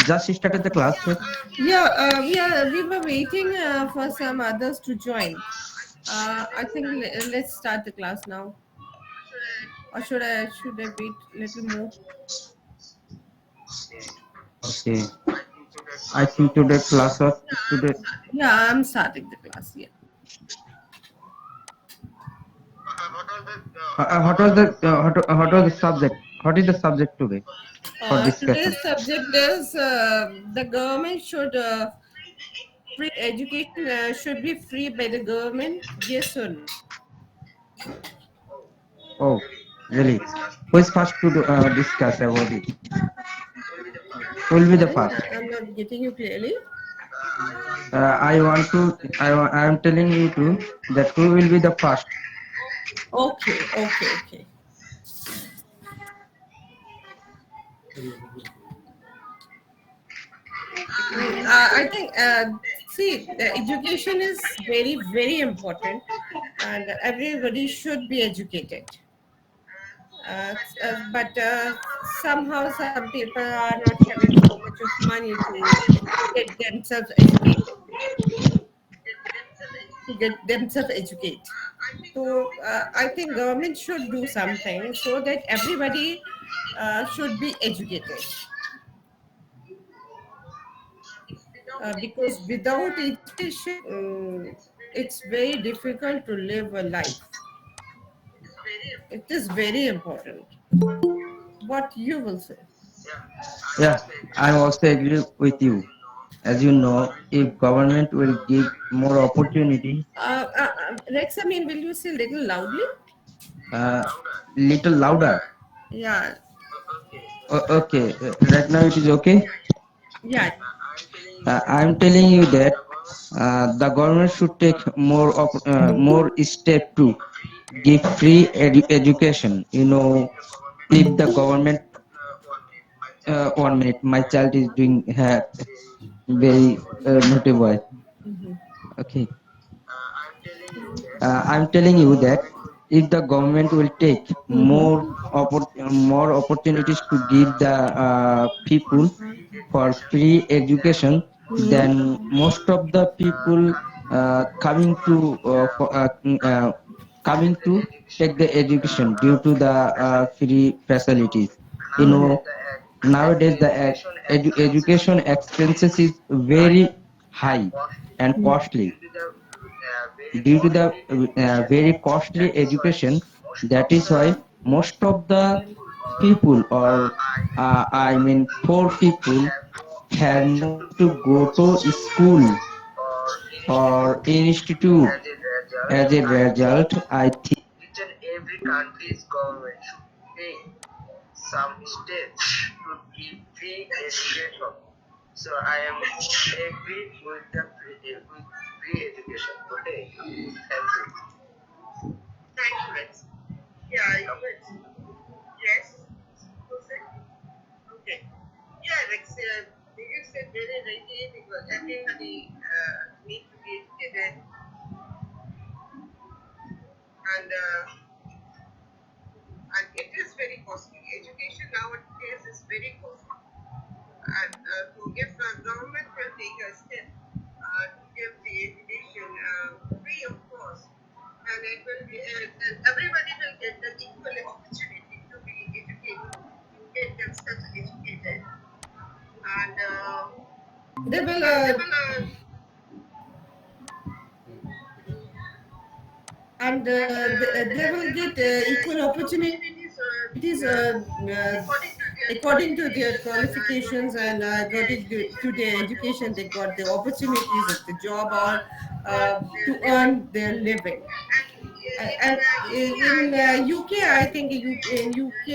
Just started the class. Yeah, we were waiting for some others to join. I think let's start the class now. Or should I wait a little more? Okay. I think today class was today. Yeah, I'm starting the class. Yeah. What was the subject? What is the subject today for discussion? Today's subject is the government should free education should be free by the government. Yes or no? Oh, really? Who is first to discuss about it? Who will be the Pardon, first? I'm not getting you clearly. I want to. I am telling you to that who will be the first. Okay, okay, okay. I think, see, the education is very, very important, and everybody should be educated. But somehow some people are not having so much of money to get themselves educated, to get themselves educated. So I think government should do something so that everybody should be educated. Because without education, it's very difficult to live a life. It is very important. What you will say? Yeah, I also agree with you. As you know, if government will give more opportunity, Rex, I mean, will you say little loudly? uh, little louder. Yeah, Okay, right now it is okay. yeah. I'm telling you that the government should take more step to give free education. You know, if the government 1 minute, my child is doing very naughty boy. Mhm. Okay, I'm telling you that if the government will take more opportunities to give the people for free education, Mhm. then most of the people coming to take the education due to the free facilities. You know, nowadays the education expenses is very high and costly. Due to the very costly education, that is why most of the people, or I mean poor people, have not to go to school or institute. As a result, I think They will, and they will get equal opportunities according to their qualifications and according to their education. They got the opportunities of the job or to earn their living. And in UK, I think in UK,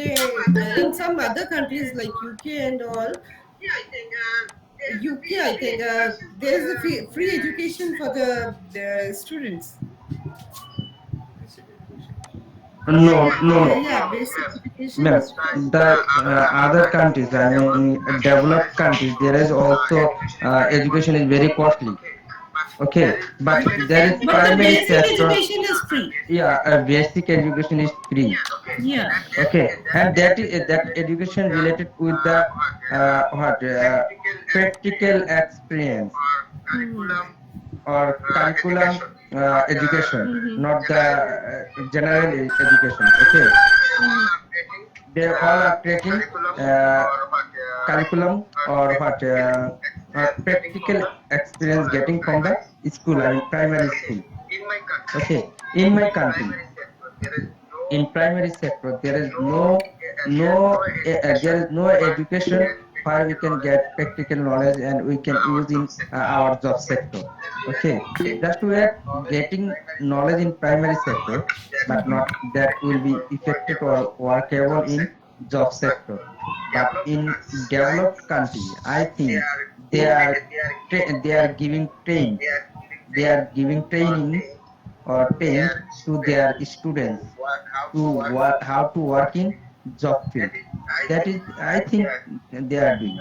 in some other countries like UK and all, UK, I think there is a free education for the students. no. Yeah, basic education Ma'am, is free. the other countries, I mean developed countries, there is also education is very costly. Okay, but there is But the primary basic sector. education is free. Yeah, basic education is free. Yeah. Okay, and that is that education related with the what practical experience or curriculum education, Mhm. not the general education. Okay, they all are taking curriculum or what practical experience getting from the school. I mean primary school. Okay, in my country, in primary sector there is there is no education where we can get practical knowledge and we can use in our job sector. Okay, just we are getting knowledge in primary sector, but not that will be effective or workable in job sector. But in developed country, I think they are they are giving train, they are giving training or trained to their students to work how to work in job field. That is, I think they are doing.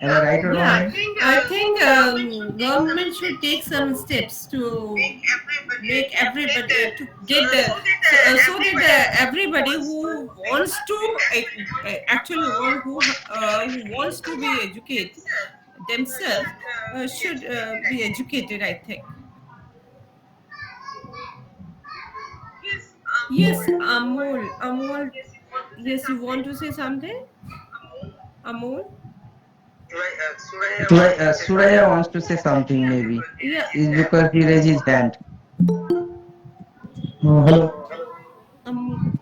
Am I right or wrong, Yeah, man? I think government should take some steps to make everybody to get the so that everybody who wants to actually who wants to be educated themselves should be educated, I think. Yes, Amol, yes, you want to say something, Amol? Suraya wants to say something maybe. Yeah. Is because he raised his hand. Hello. um,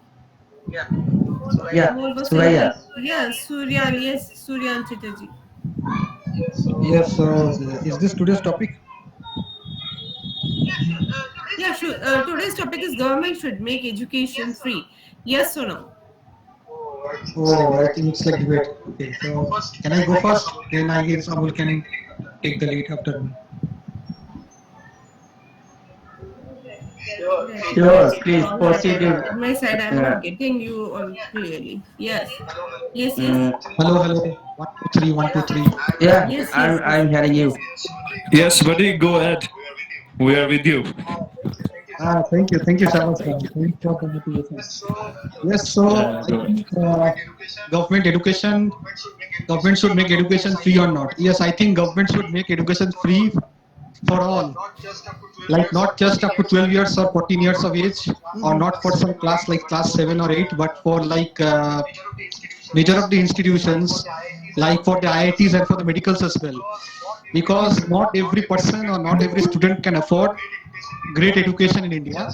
Yeah, Amol was Suraya. saying, yes, Suryan, yes, Suryan Chatterjee. Yes, so is this today's topic? Yeah, sure. Today's topic is government should make education free. Yes or no? Oh, I think it's like debate. Okay, so can I go first? Then I guess Amul can take the lead after me. Sure, please Call proceed. happened at my side. I'm Uh, not getting you all clearly. Yes. Yes, yes. mm, Hello, hello. 1, 2, 3, 1, 2, 3. yeah, Yes, yes, yes. I'm hearing you. Yes, buddy, go ahead. We are with you. Thank you, Shabash bhai. Thanks for the motivation. Yes, so I Go ahead. think government education, government should make education free or not. Yes, I think government should make education free for all, like not just up to 12 years or 14 years of age, or not for some class like class 7 or 8, but for like major of the institutions, like for the IITs and for the medicals as well, because not every person or not every student can afford great education in India,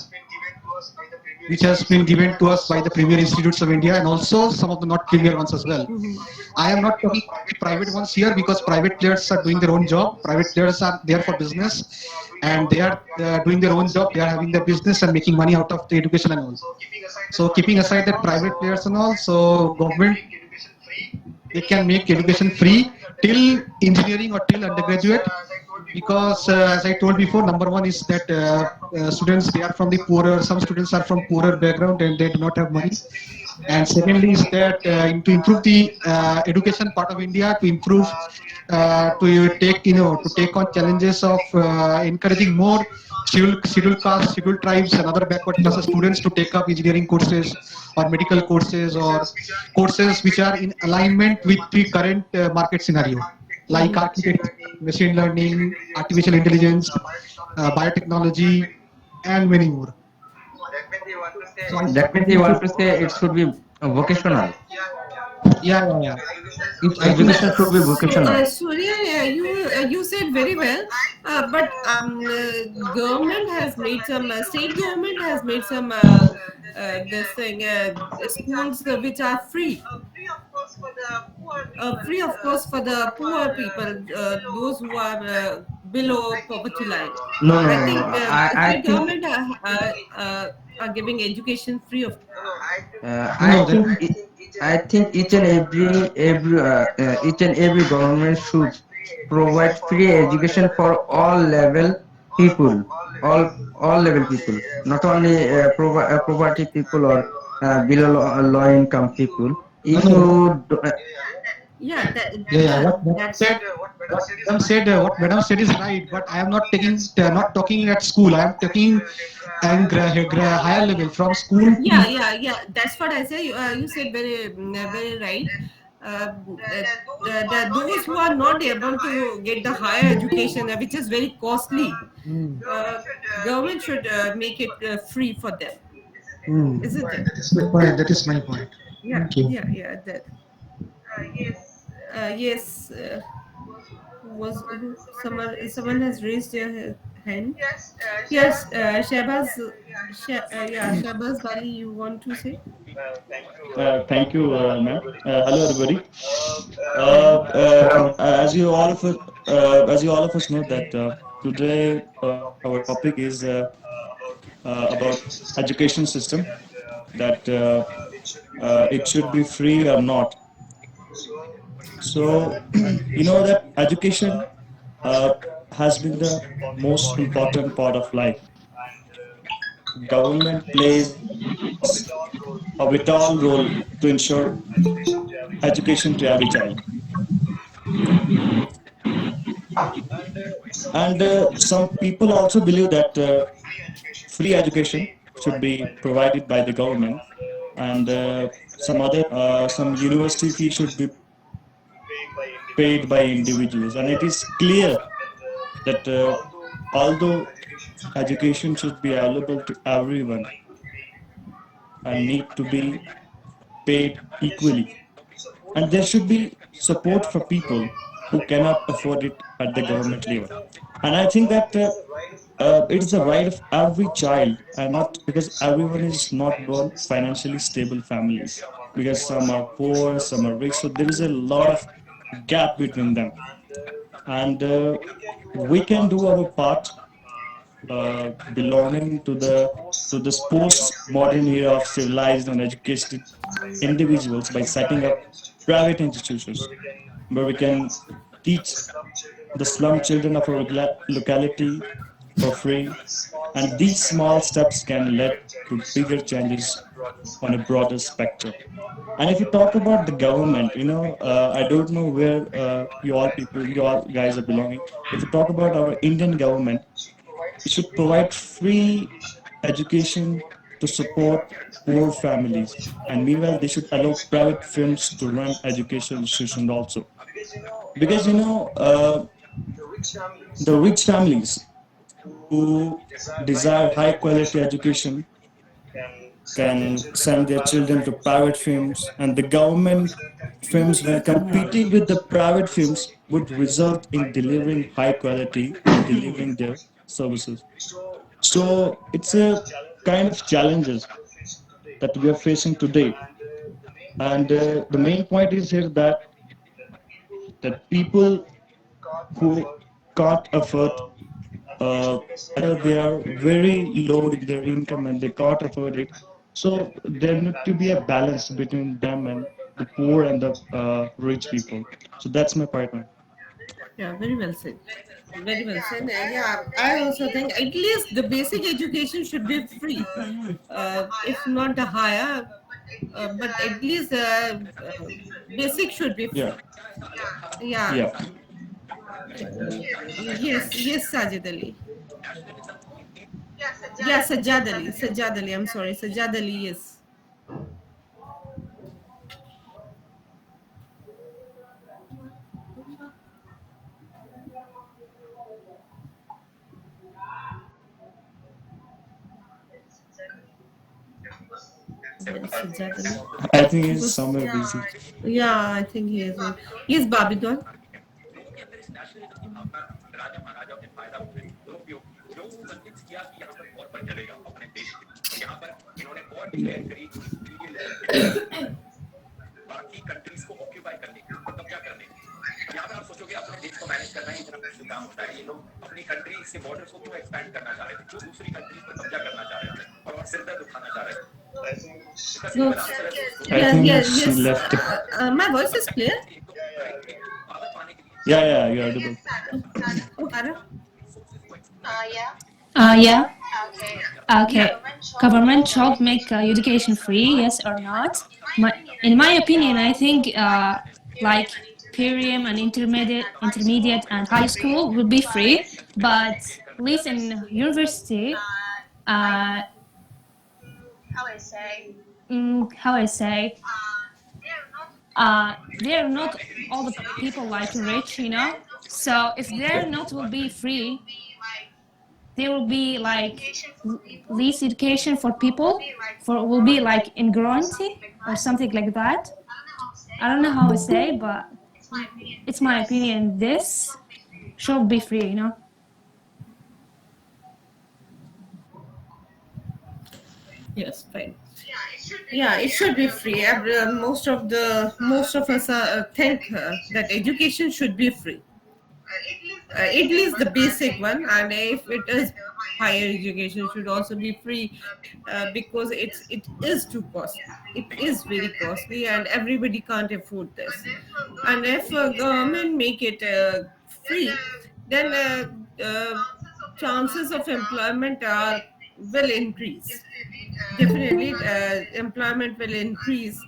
which has been given to us by the premier institutes of India and also some of the not premier ones as well. I am not talking about the private ones here because private players are doing their own job. Private players are there for business and they are doing their own job. They are having their business and making money out of the education and all. So keeping aside that private players and all, so government, they can make education free till engineering or till undergraduate, because as I told before, number one is that students, they are from the poorer, some students are from poorer background and they do not have money. And secondly is that to improve the education part of India, to improve, to take, to take on challenges of encouraging more scheduled castes, scheduled tribes, and other backward classes students to take up engineering courses or medical courses or courses which are in alignment with the current market scenario, like architecture, machine learning, artificial intelligence, biotechnology, and many more. So I think That means you want to say it should be vocational. yeah, yeah, yeah. I think Education should be vocational. Surya, you said very well, but government has made some state government has made some this thing schools which are free of course for the poor people, those who are below poverty line. No, no, I no, no. think I state think government are giving education free of. I no, that think I think each and every government should provide free education for all level people, all level people, not only poverty people or below low income people. no, If no. you do, Yeah, that, Yeah, yeah. yeah, What madam that's said, what madam said is right. But I am not talking at school. I am talking and higher level from school yeah, to. yeah, yeah. That's what I say. You said very, very right. Those who are not able to get the higher education, which is very costly, Mm, uh, government should make it free for them, mm. isn't it? Good point. That is my point. Yeah, Thank you. yeah, yeah. That. Yes. Was who, someone has raised their hand. Yes, Shahbaz. Yeah, Shahbaz Bali. You want to say? Thank you, ma'am. Hello, everybody. Hello. As you all of us know that today our topic is about education system, that it should be free or not. So you know that education uh, has been the most important part of life. Government plays a vital role to ensure education to every child. And some people also believe that free education should be provided by the government, and some university fee should be paid by individuals. And it is clear that although education should be available to everyone and need to be paid equally, and there should be support for people who cannot afford it at the government level. And I think that it is the right of every child, and not because everyone is not born financially stable families, because some are poor, some are rich, so there is a lot of gap between them. And we can do our part, belonging to this post-modern era of civilized and educated individuals, by setting up private institutions where we can teach the slum children of our locality for free. And these small steps can lead to bigger changes on a broader spectrum. And if you talk about the government, I don't know where you all guys are belonging. If you talk about our Indian government, it should provide free education to support poor families. And meanwhile, they should allow private firms to run education institutions also. Because, the rich families who desire high quality education can send their children to private firms, and the government firms, when competing with the private firms, would result in delivering high quality and delivering their services. So it's a kind of challenges that we are facing today. And the main point is here that people who can't afford, they are very low in their income and they can't afford it. So there need to be a balance between them and the poor and the rich people. So that's my point, man. Yeah, very well said. Very well said. Yeah, I also think at least the basic education should be free, if not the higher, but at least basic should be Yeah, free. Yeah. yeah. Yes, yes, Sajid Ali. Yeah, Sajjad Ali. Sajjad Ali. I'm sorry, Sajjad Ali. Yes. Where is Sajjad Ali? I think He he's was. somewhere busy. Yeah, I think he is. Yes, Babidwan. No. I Yeah, yeah, think she yes. left. My voice is clear. Yeah, yeah, you're audible. Oh, Ara. Yeah. Yeah. Okay. Government should make education free, yes or not? In my opinion, I think like Perium and intermediate and high school will be free, but at least in university, uh, how I say, they're not all the people like rich, you know. So if they're not will be free, there will be like least education for people, for will be like ingratitude or something like that. I don't know how to say, but it's my opinion. This should be free, you know. Yes, fine. Yeah, it should be free. Most of us think that education should be free. At least the basic one, and if it is higher education, should also be free, because it is too costly. It is very costly, and everybody can't afford this. And if government make it free, then chances of employment are will increase. Definitely, employment will increase,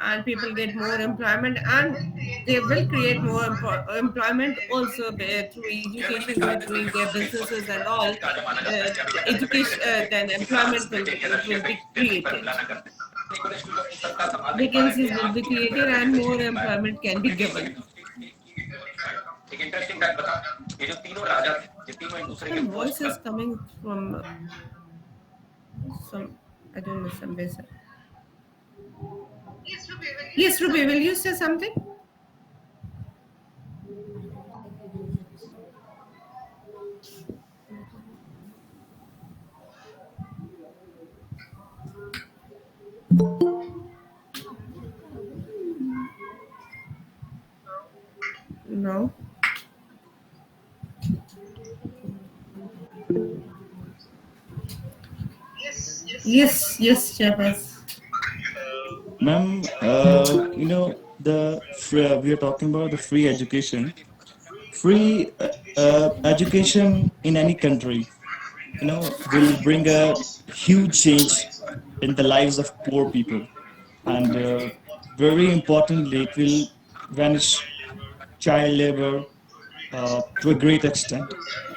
and people get more employment, and they will create more employment also through education by doing their businesses and all. Education, then employment will be created. Vacancies will be created, and more employment can be given. Some voice is coming from some, I don't know, some basic. Yes, Ruby, will you say something? No. Yes, yes, Shabas. Ma'am, we are talking about the free education. Free education in any country, will bring a huge change in the lives of poor people, and very importantly, it will vanish child labor to a great extent,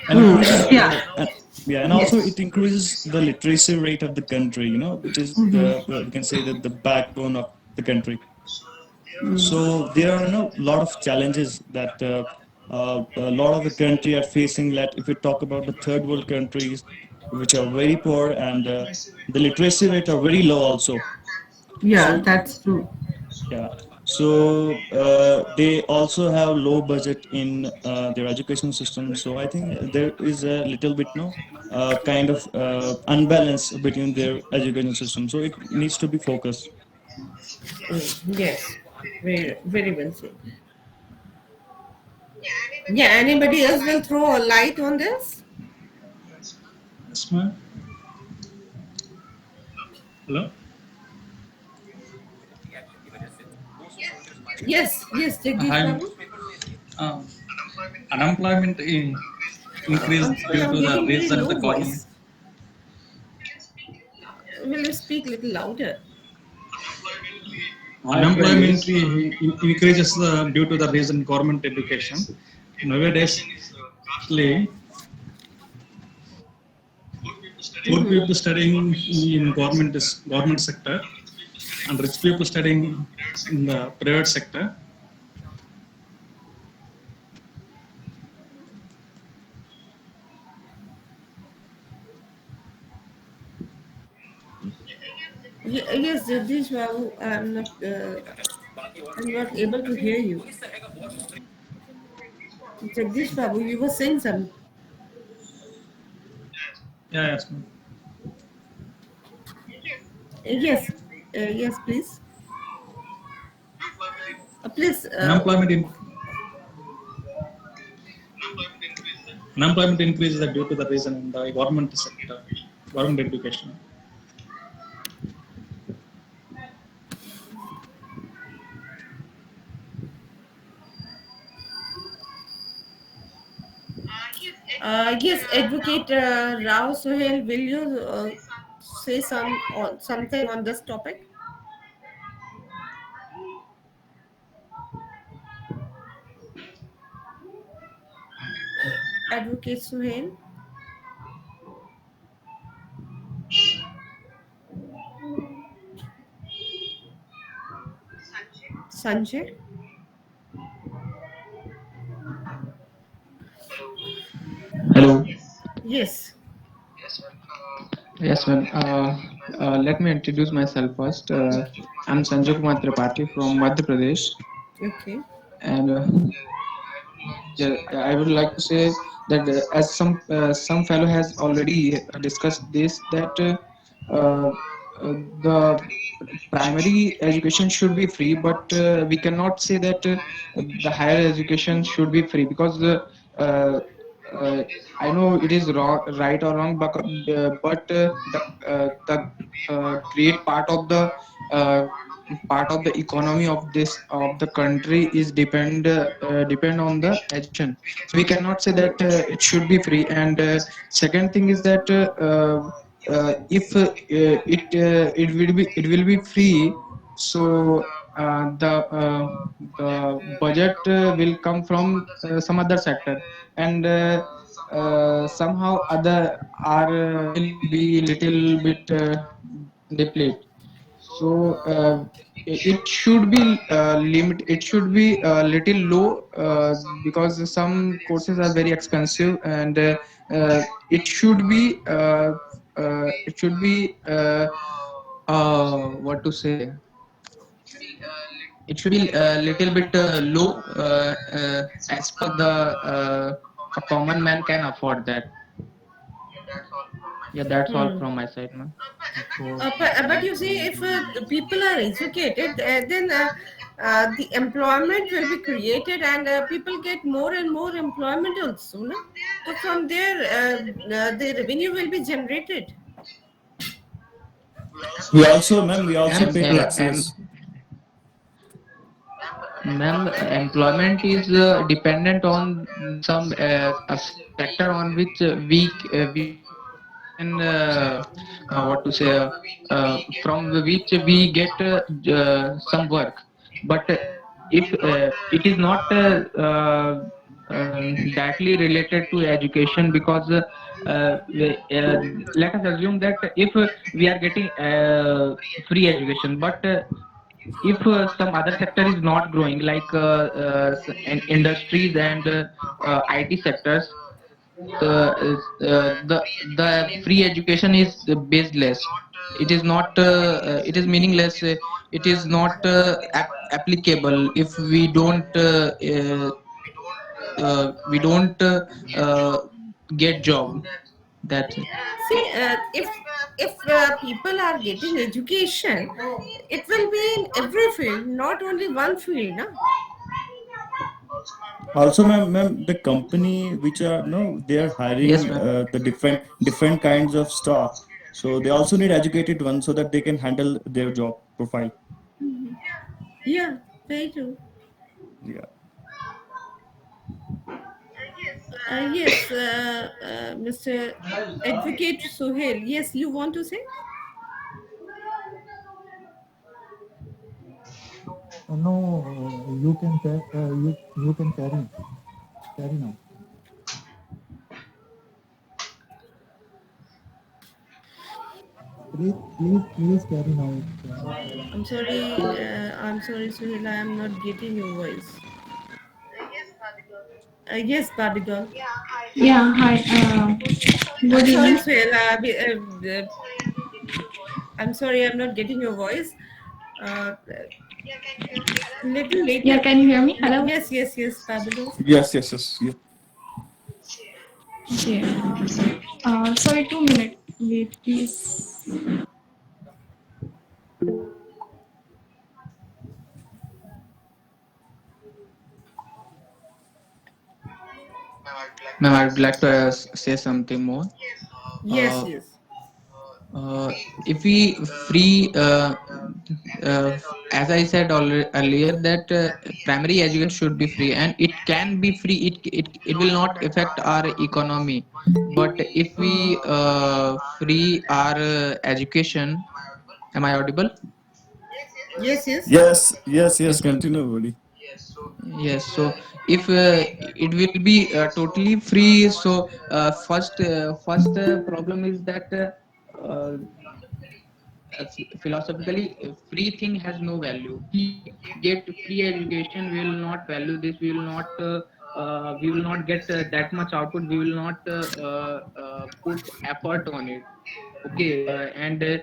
and increase Yeah. yeah, and also Yes. it increases the literacy rate of the country, which is we can say that the backbone of the country. So there are a lot of challenges that a lot of the country are facing. That if we talk about the third world countries, which are very poor, and the literacy rate are very low also. Yeah, So that's true. yeah, so they also have low budget in their education system. So I think there is a little bit no kind of unbalance between their education system. So it needs to be focused. Yes. Very, very well said. Yeah, anybody else will throw a light on this? Yes, ma'am. Hello. Yes, yes, Jagdish I'm Babu. um, unemployment increased due I'm to the getting very reason the low government. voice. Will you speak a little louder? Unemployment increases due to the reason government education. Nowadays, actually, poor people studying in government sector and rich people studying in the private sector. Yes, Jagdish Babu, I'm not able to hear you. Jagdish Babu, you were saying some. Yeah, yes, ma'am. Yes, yes, please. Please. Unemployment in unemployment increases due to the reason in the government sector, government education. Yes, Advocate Rao Sohel, will you say something on this topic? Advocate Suhail, Sanjay. Hello. Yes. Yes, ma'am. Let me introduce myself first. I'm Sanjay Kumar Tripathi from Madhya Pradesh, Okay. and yeah, I would like to say that as some fellow has already discussed this, that uh, the primary education should be free, but we cannot say that the higher education should be free, because uh, uh, I know it is wrong, right or wrong, but the great part of the economy of the country is depend on the education. So we cannot say that it should be free. And second thing is that if it will be free, so the budget will come from some other sector, and somehow other are will be little bit depleted. So it should be it should be a little low, because some courses are very expensive, and it should be it should be what to say, it should be a little bit low, as per the a common man can afford that. Yeah, that's all Hmm. from my side, man. But you see, if the people are educated, then the employment will be created, and people get more and more employment also. No? So from there, the revenue will be generated. We also, ma'am, we Ma'am, also pay taxes. ma'am, employment is dependent on some some sector on which we can what to say, from which we get some work. But if it is not directly related to education, because let us assume that if we are getting free education, but if some other sector is not growing, like industries and IT sectors, the free education is baseless. It is not it is meaningless. It is not applicable if we don't get job. That's it. See, if people are getting education, it will be in every field, not only one field. No? Also, ma'am, the company which are no, they are Yes, hiring ma'am. the different kinds of staff. So they also need educated ones so that they can handle their job profile. Yeah, very true. Yeah. Yes, Mr. Advocate Sohail. Yes, you want to say? No, you can you can carry now. Please carry now. I'm sorry, Sohail. I am not getting your voice. Yes, Barbie doll. Yeah, hi. I'm Good sorry, evening. Sohail. I'm sorry, I'm not getting your voice. Uh, little Yeah, later. can you hear me? Hello. Yes, yes, yes, Babylon. Yes, yes, yes. Yeah. Okay. Sorry, 2 minutes. Wait, please. Ma'am, I would like to say something more. Yes, uh, yes. if we free uh, as I said earlier, that primary education should be free, and it can be free. It will not affect our economy. But if we free our education, am I audible? Yes, yes. Yes, yes, yes. Yes, ma'am. Continue, buddy. Yes, so if it will be totally free, so first problem is that philosophically free thing has no value. We get free education, we will not value this, we will not get that much output, we will not put effort on it. Okay, and uh,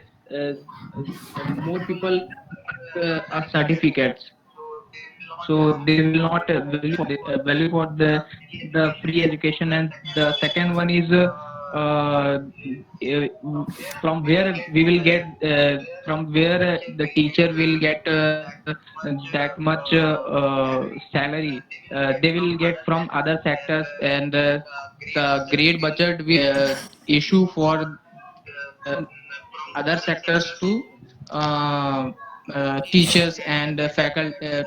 more people are certificates, so they will not value for the free education. And the second one is from where we will get from where the teacher will get that much salary. They will get from other sectors, and the great budget issue for other sectors to uh, teachers and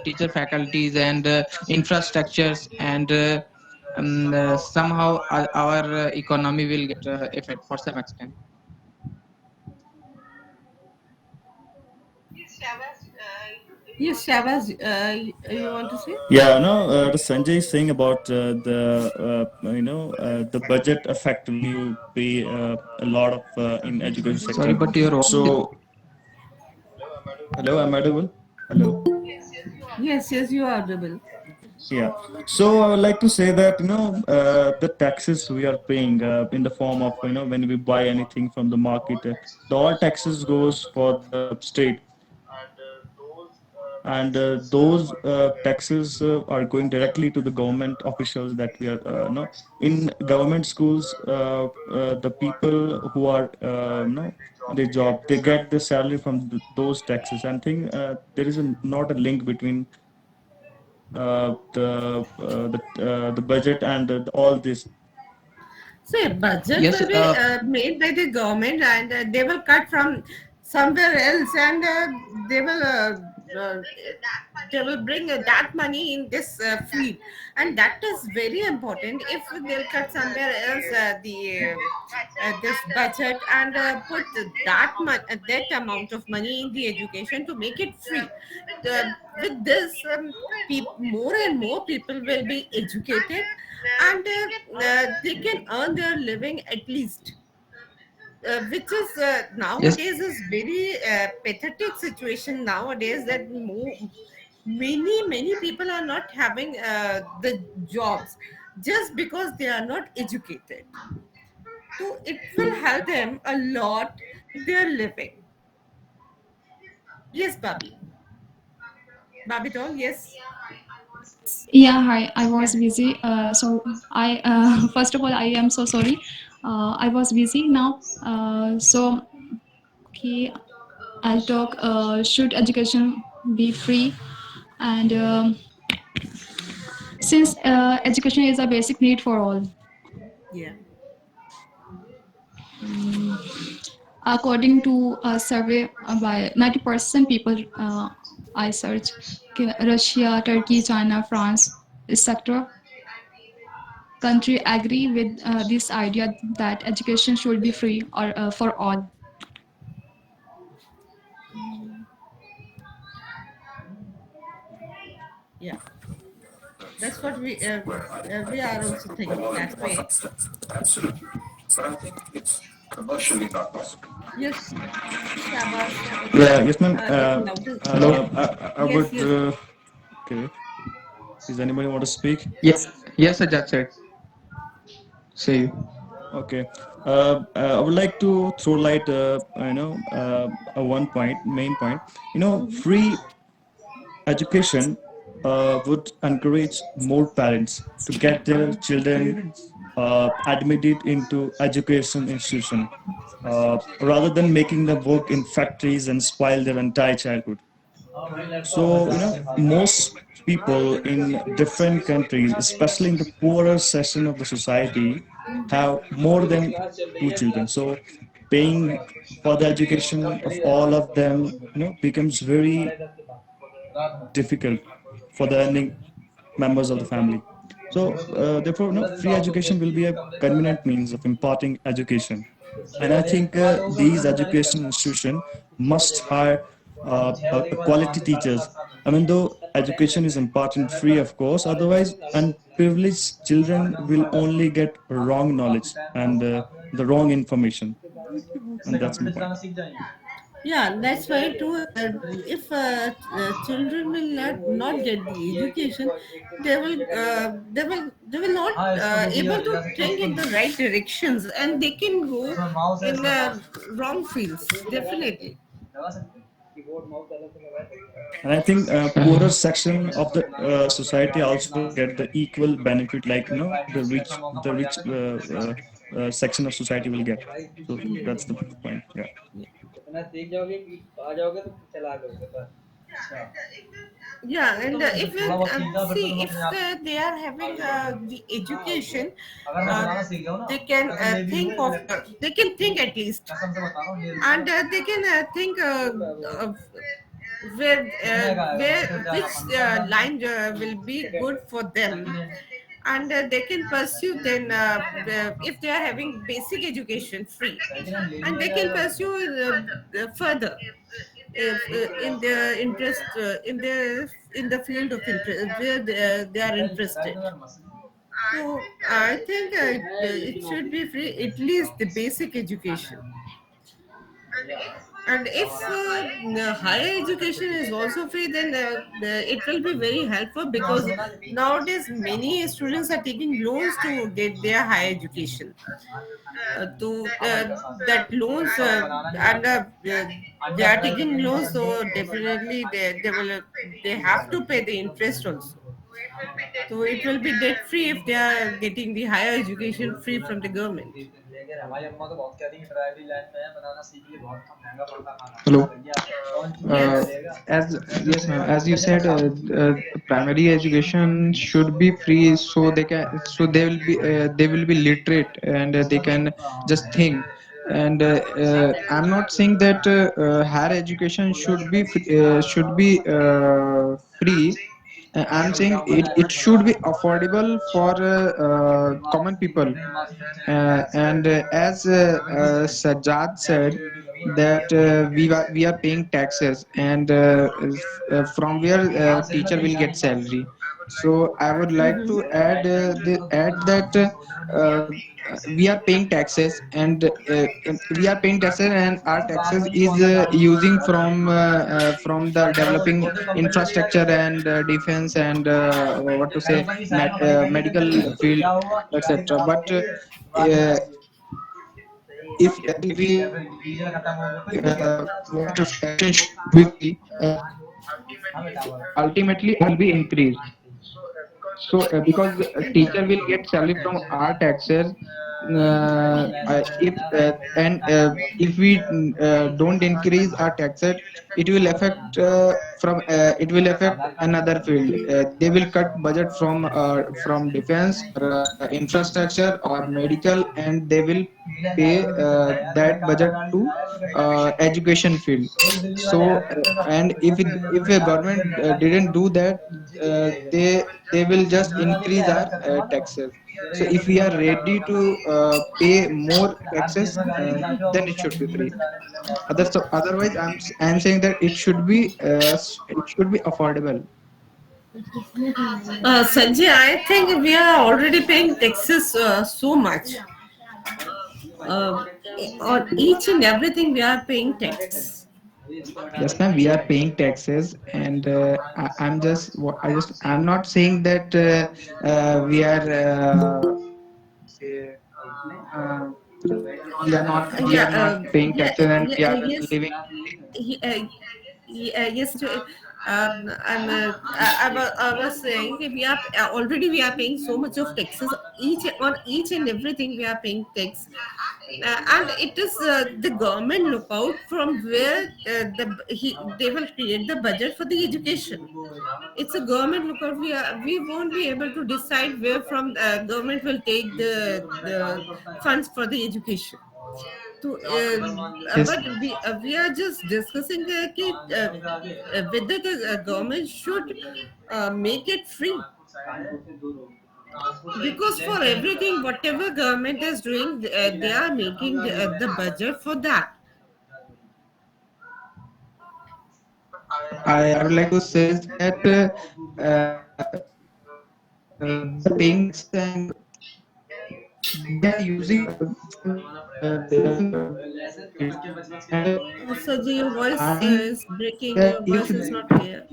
teacher faculties and infrastructures, and somehow our economy will get affect for some extent. Yes, Shabaz, you want to say? Yeah, no, the Sanjay is saying about the budget effect will be a lot of in education Sorry, sector. but you're audible. So, hello, am I audible? Hello. Yes, yes, you are audible. Yeah. So I would like to say that the taxes we are paying in the form of when we buy anything from the market, the all taxes goes for the state, and those taxes are going directly to the government officials that we are in government schools. The people who are the job, they get the salary from those taxes, and think there is not a link between the budget and all this. So a budget Yes, will be made by the government, and they will cut from somewhere else, and uh, they will bring that money in this field, and that is very important. If they'll cut somewhere else the this budget and put that amount of money in the education to make it free, with this more and more people will be educated, and they can earn their living at least, which is yes, nowadays is very pathetic situation nowadays, that many people are not having the jobs just because they are not educated. So it will help them a lot with their living. Yes, Babi doll, yes. Yeah, hi. I was busy. So I first of all, I am so sorry. I was busy now. So okay, I'll talk. Should education be free? And since education is a basic need for all, Yeah. according to a survey by 90% people I search, okay, Russia, Turkey, China, France, etc. country agree with this idea that education should be free or for all. Yeah, that's what we are also thinking that way. Yes, Shabas, Yeah, yes, ma'am. little louder. hello. Yeah. I Yes, would. yes. Okay. Does anybody want to speak? Yes, yes, Ajat said. Say you. Okay. I would like to throw light, one point, main point. Free education would encourage more parents to get their children admitted into education institution rather than making them work in factories and spoil their entire childhood. So, most people in different countries, especially in the poorer section of the society, have more than two children. So, paying for the education of all of them, becomes very difficult for the earning members of the family. So, therefore, free education will be a convenient means of imparting education. And I think these education institutions must hire quality teachers. I mean, though education is important free, of course. Otherwise, unprivileged children will only get wrong knowledge and the wrong information. And that's my point. Yeah, that's why too. If children will not get the education, they will not able to think in the right directions, and they can go in the wrong fields. Definitely. And I think poorer section of the society also get the equal benefit, like the rich section of society will get. So that's the point. Yeah. Yeah, and if see if they are having the education, they can think of they can think at least, and they can think of where which line will be good for them, and they can pursue then if they are having basic education free, and they can pursue further if in their interest in the field of interest where they are interested. So I think it should be free, at least the basic education. And if higher education is also free, then it will be very helpful, because nowadays many students are taking loans to get their higher education. To that loans and they are taking loans, so definitely they have to pay the interest also. So it will be debt free if they are getting the higher education free from the government. Hello. Uh, Yes. as yes, ma'am. As you said, primary education should be free, so they will be literate, and they can just think. And I'm not saying that higher education should be free. I'm saying it should be affordable for common people. And as Sajjad said, that we are paying taxes, and from where teacher will get salary. So I would like to add that we are paying taxes, and our taxes is using from the developing infrastructure and defense and what to say medical field, etc. But uh, if we want to say education should be free, ultimately it will be increased. So because teacher will get salary from our taxes, if we don't increase our taxes, it will affect another field. They will cut budget from defense or infrastructure or medical, and they will pay that budget to education field. So and if a government didn't do that, they will just increase our taxes. So if we are ready to pay more taxes, then it should be free. Otherwise, I'm saying that it should be affordable. Sanjay, I think we are already paying taxes so much. Uh, on each and everything, we are paying tax. Yes, ma'am. We are paying taxes, and I'm not saying that we are say uh, we Yeah, are not paying yeah, taxes and yeah, we are yes, living. yes. I was saying that we are already we are paying so much of taxes. Each and everything we are paying tax, and it is the government lookout from where they will create the budget for the education. It's a government lookout. We won't be able to decide where from government will take the funds for the education. To Yes. but we are just discussing whether the government should make it free, because for everything whatever government is doing, they are making the budget for that. I would like to say that they are paying taxes and they are using they are using fields, and Saji, your voice I'm saying is breaking. that Your if voice is not clear.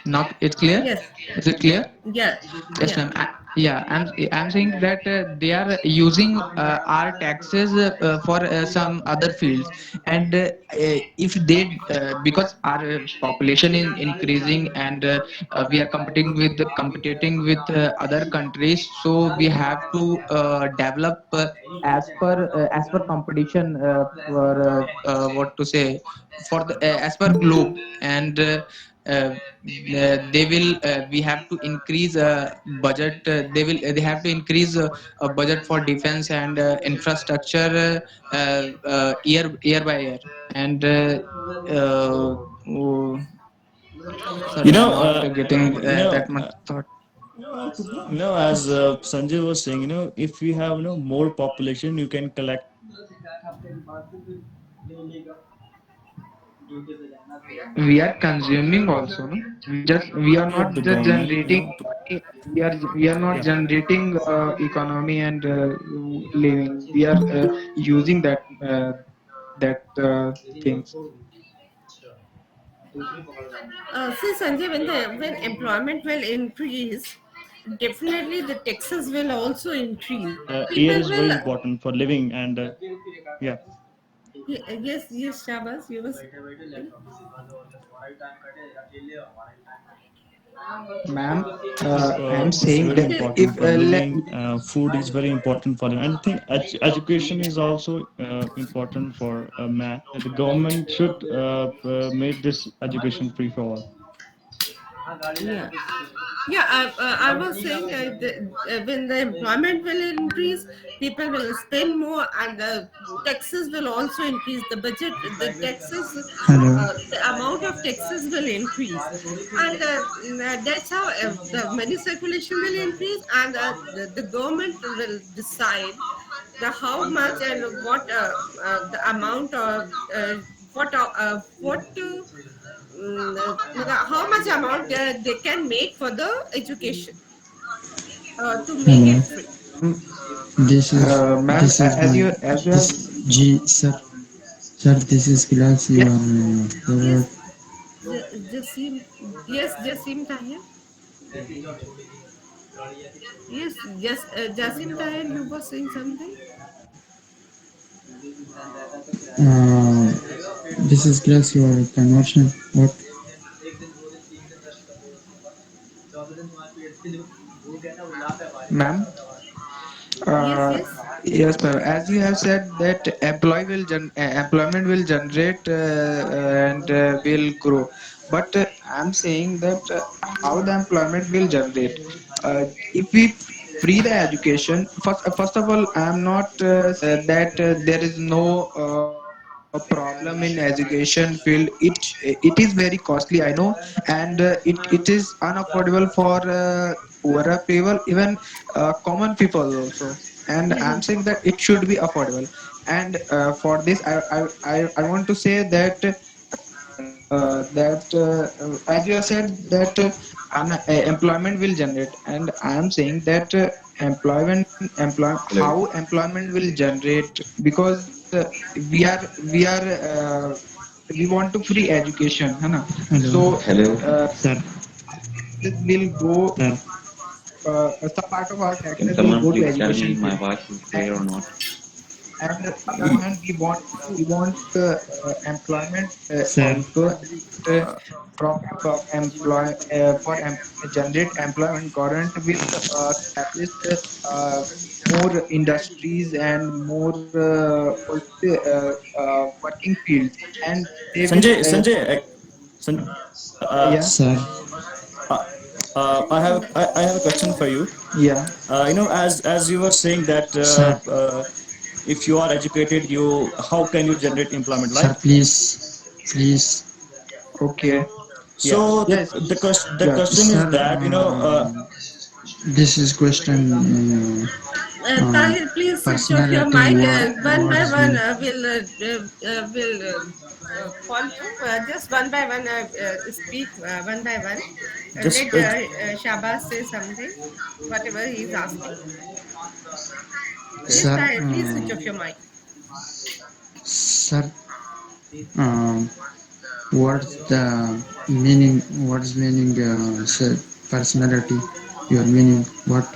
now it's clear. Yes. Is it clear? Yeah. Yes, Yeah. ma'am. Yeah, I'm saying that they are using our taxes for some other fields, and if they because our population is increasing, and we are competing with other countries, so we have to develop as per competition for what to say for the as per globe, and uh, they will we have to increase budget they have to increase a budget for defense and infrastructure year by year, and oh, You sorry, I'm know, not getting you know, that much thought. as Sanjay was saying, if we have more population, you can collect We are consuming also, no? We are not of the just government. generating money. We are not Yeah. generating economy and living. We are using that things. See, Sanjay, when employment will increase, definitely the taxes will also increase. Air People is will. very important for living, and yeah. Yes, yes, Shabas, you was. Ma'am, I'm It's saying very that important if for living. Food is very important for them, and I think education is also important for a man. The government should make this education free for all. Yeah. Yeah, I was saying when the employment will increase, people will spend more, and the taxes will also increase. The budget, the taxes, Hello. the amount of taxes will increase, and that's how the money circulation will increase, and the government will decide the how much and the amount of what to how much amount they can make for the education to make Hello. it free. This is ma'am, this is my as you have this G sir. Sir, this is class. You yes, are Yes, favorite. Jasim. Yes, Jasim Tahir. Yes, yes, Jasim Tahir. You were saying something. Uh, this is class. Your conversion. What? ma'am. Yes, Uh, yes. yes, ma'am. As you have said that employment will generate and will grow, but I'm saying that how the employment will generate. If we free the education, first of all, I'm not saying that there is no problem in education field. It is very costly, I know, and it is unaffordable for poorer people, even common people also, and I'm saying that it should be affordable. And for this I want to say that as you have said that employment will generate, and I am saying that how employment will generate, because we want to free education, है ना? So Hello. Sir. taxes will go Sir. some part of our taxes will go to education field, and and other hand we want employment Sir. also, and from generate employment, government will establish more industries and more working fields, and they will Sanjay, Sanjay, yeah, Sir. uh, I have a question for you. yeah, As you were saying that Sir. if you are educated, you how can you generate employment, Sir, right? please. okay, yeah, So yes, the yeah, question is Sir, that this is question Tahir, please switch off your personality. mic. What One by is one, mean? will Paltu, just one by one, speak one by one. Just Let Shabazz say something, whatever he is asking. Please, Sir, please switch off your mic. sir, um, what's the meaning? What's meaning? Sir, personality. Your meaning? What?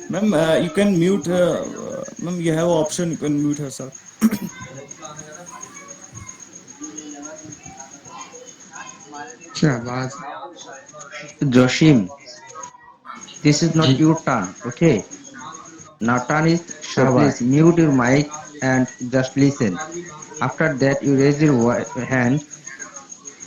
ma'am, you can mute. Ma'am, you have option. You can mute herself. Shahbaz. Joshim, this is not Ji. your turn, okay? Now turn is, so please Shahbaz. mute your mic and just listen. After that, you raise your hand.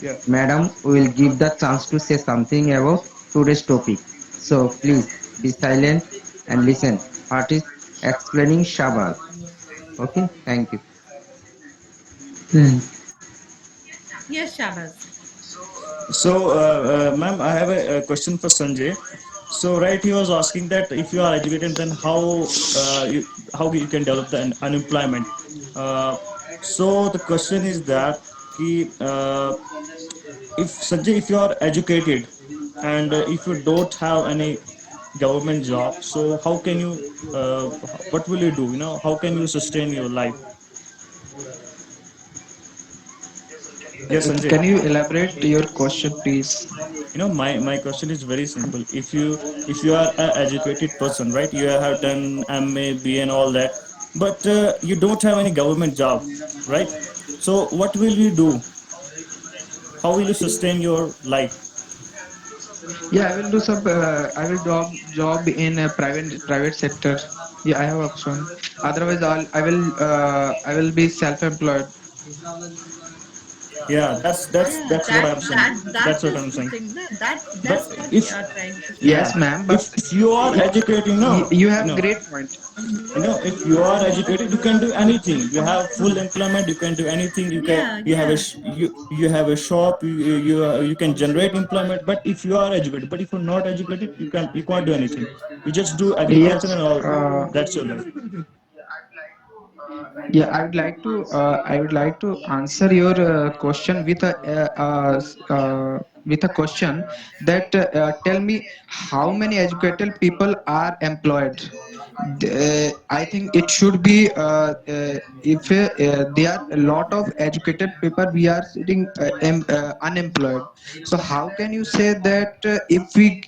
Yeah. Madam will give the chance to say something about today's topic. So please be silent and listen. What is explaining Shabaz? Okay, thank you. Then, Yes, Shabazz. So, ma'am, I have a question for Sanjay. So, right, he was asking that if you are educated, then how you can develop the unemployment. Uh, so the question is that if Sanjay, if you are educated and if you don't have any government job, so how can you? What will you do? You know, how can you sustain your life? Yes, Sanjay. Can you elaborate your question, please? My question is very simple. If you are an educated person, right, you have done MA, B, and all that, but you don't have any government job, right? So what will you do? How will you sustain your life? Yeah, I will do some. I will job in a private sector. Yeah, I have option. Otherwise, I will be self-employed. Yeah, that's Yeah, that's what I'm saying. that That's what is I'm the saying. thing. No, But that's what we if are trying to say. Yes, yeah, ma'am. But if you are y- educated, you have great point. if you are educated, you can do anything. You have full employment, you can do anything. Yeah, You have a yeah. you have a shop, you can generate employment. But if you are educated, but if you're not educated, you can't do anything. You just do agriculture Yes. and all. That's your life. Yeah, I would like to answer your question with a question that tell me how many educated people are employed. I think it should be if there are a lot of educated people, we are sitting unemployed. So how can you say that if we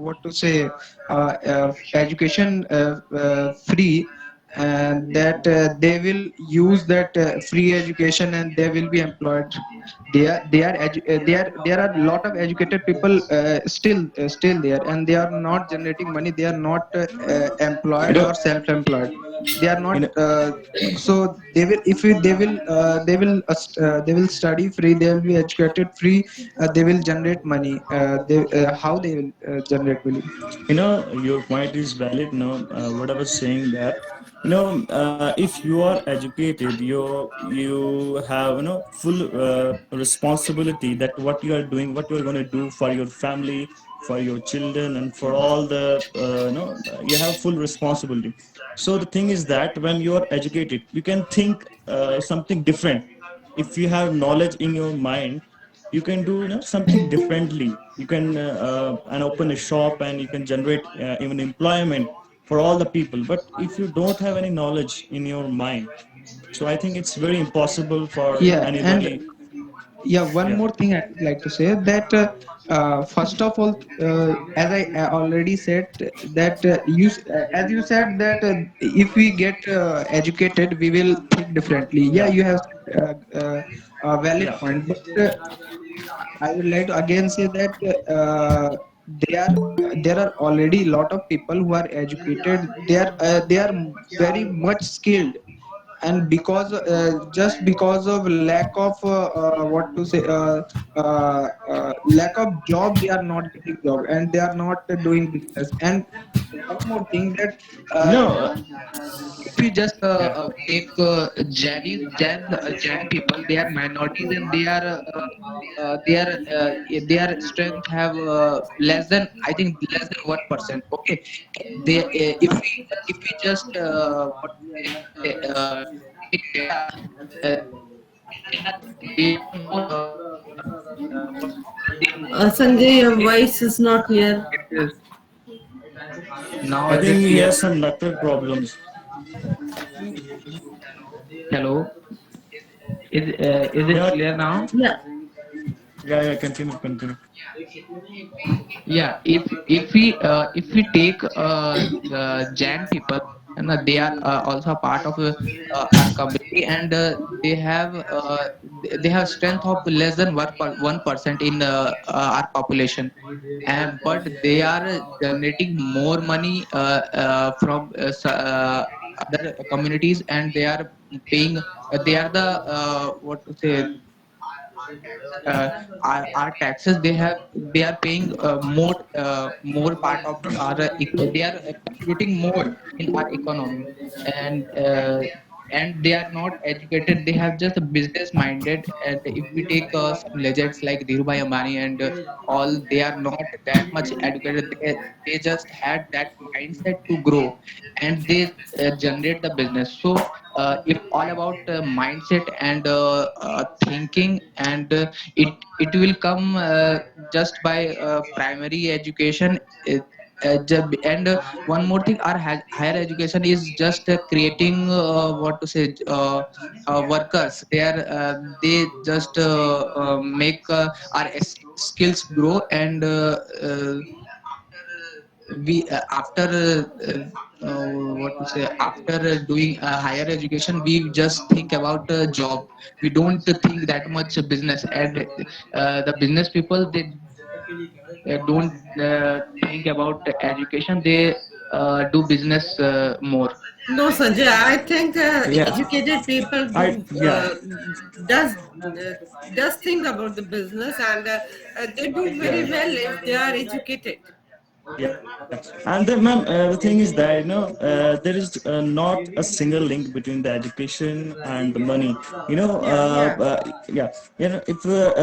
what to say education free, and that they will use that free education and they will be employed. There are a lot of educated people still there, and they are not generating money. They are not You employed know, or self-employed. They are not you know, so they will if we, they will study free, they will be educated free, they will generate money. How they will generate money? your point is valid. What I was saying that if you are educated, you have full responsibility that what you are doing, what you are going to do for your family, for your children, and for all the you have full responsibility. So the thing is that when you are educated, you can think something different. If you have knowledge in your mind, you can do something differently. You can and open a shop, and you can generate even employment for all the people. But if you don't have any knowledge in your mind, so I think it's very impossible for Yeah, and anybody. yeah, one Yeah, more thing I would like to say that first of all, as I already said, that as you said that if we get educated, we will think differently. Yeah, yeah, you have said, a valid yeah. point, but I would like to again say that there are already a lot of people who are educated. They are very much skilled, and because just because of lack of what to say lack of job, they are not getting job and they are not doing business. And one more thing that uh, no if we just yeah. take Jain people, they are minorities and their strength have less than, I think, less than 1%. Okay, they if we just what to say take data. Uh, they don't know Sanjay, your voice is not clear. it is I now. Is think it he clear? has some network problems. Hello, is it Yeah, clear now? Yeah. yeah. Continue, continue. Yeah, if we take Jain people, and they are also a part of our community, and they have strength of less than 1% in our population, and but they are generating more money from other communities, and they are paying. They are the what to say, uh, our taxes. They are paying more part of they are contributing more in our economy, and they are not educated. They have just a business minded. And if we take some legends like Dhirubhai Ambani and all, they are not that much educated. They just had that mindset to grow, and they generate the business. So it's all about mindset and thinking, and it will come just by primary education. And one more thing, our higher education is just creating what to say, workers. They just make our skills grow, and we after what to say, after doing higher education, we just think about a job. We don't think that much business. And the business people, they don't think about education. They do business more. No, Sanjay. I think Yeah, educated people I do yeah. does uh, does think about the business, and they do very Yeah. well if they are educated. Yeah, and then, ma'am, the thing is that there is not a single link between the education and the money. Yeah, yeah. Yeah, if the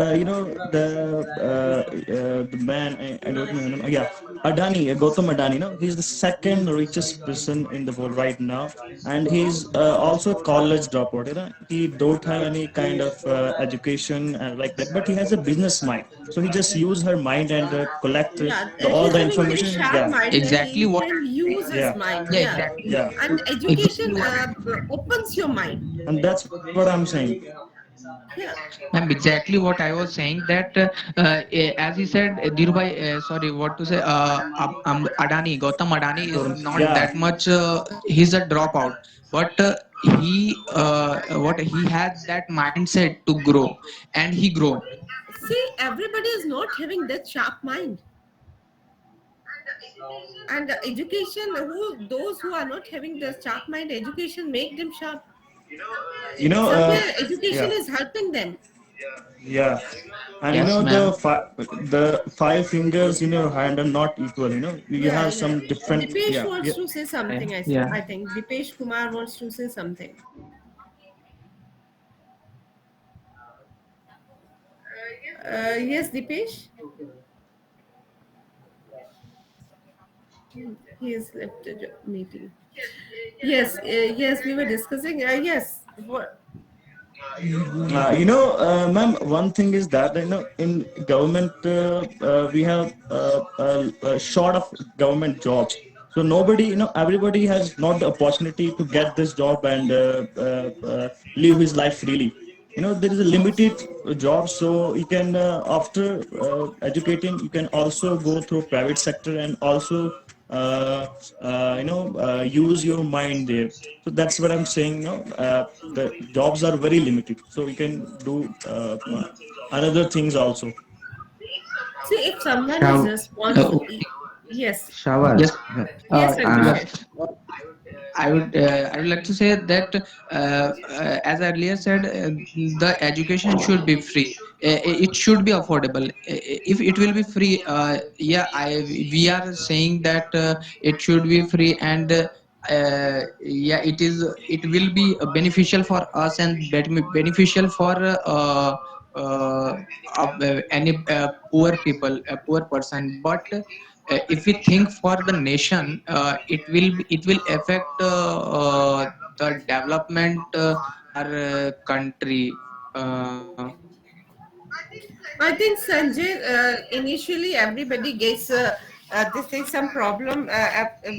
man, I don't know, yeah, Adani, Gautam Adani, he's the second richest person in the world right now, and he's also a college dropout. He don't have any kind of education like that, but he has a business mind. So he just use her mind and collect Yeah, all he's the having very information. sharp Yeah, mind and Exactly he what can I'm use saying. his yeah, mind. Yeah, Yeah, exactly. yeah, and education Exactly what opens your mind. and that's what I'm saying. Yeah, Exactly what I was saying, that as he said, Dhirubhai, sorry, what to say, Adani, Gautam Adani is not Yeah, that much. He's a dropout, but he had that mindset to grow, and he grown. see, everybody is not having that sharp mind, and education, who those who are not having the sharp mind, education make them sharp. you know, Somewhere yeah, education is helping them. yeah, and Yes, the ma'am. the five fingers in your hand are not equal. You Yeah, have yeah. some different. Dipesh Yeah, wants yeah. to say something. Yeah. I think Dipesh Kumar wants to say something. Yes, Dipesh. He has left the meeting. Yes, yes, we were discussing. Yes, what? Ma'am, one thing is that in government we have a short of government jobs. So nobody, everybody has not the opportunity to get this job and live his life freely. There is a limited job, so you can after educating, you can also go through private sector and also use your mind there. So that's what I'm saying. The jobs are very limited, so we can do another things also. See, if someone is Shaw, responsible, yes, Shawaz, Yes. yes, uh, Ravisher. Yes. I would like to say that as I earlier said, the education should be free. It should be affordable. If it will be free, yeah, I we are saying that it should be free, and yeah, it will be beneficial for us, and beneficial for any poor person. But if we think for the nation, it will affect the development our country. uh, I think Sanjay, initially everybody gets this is some problem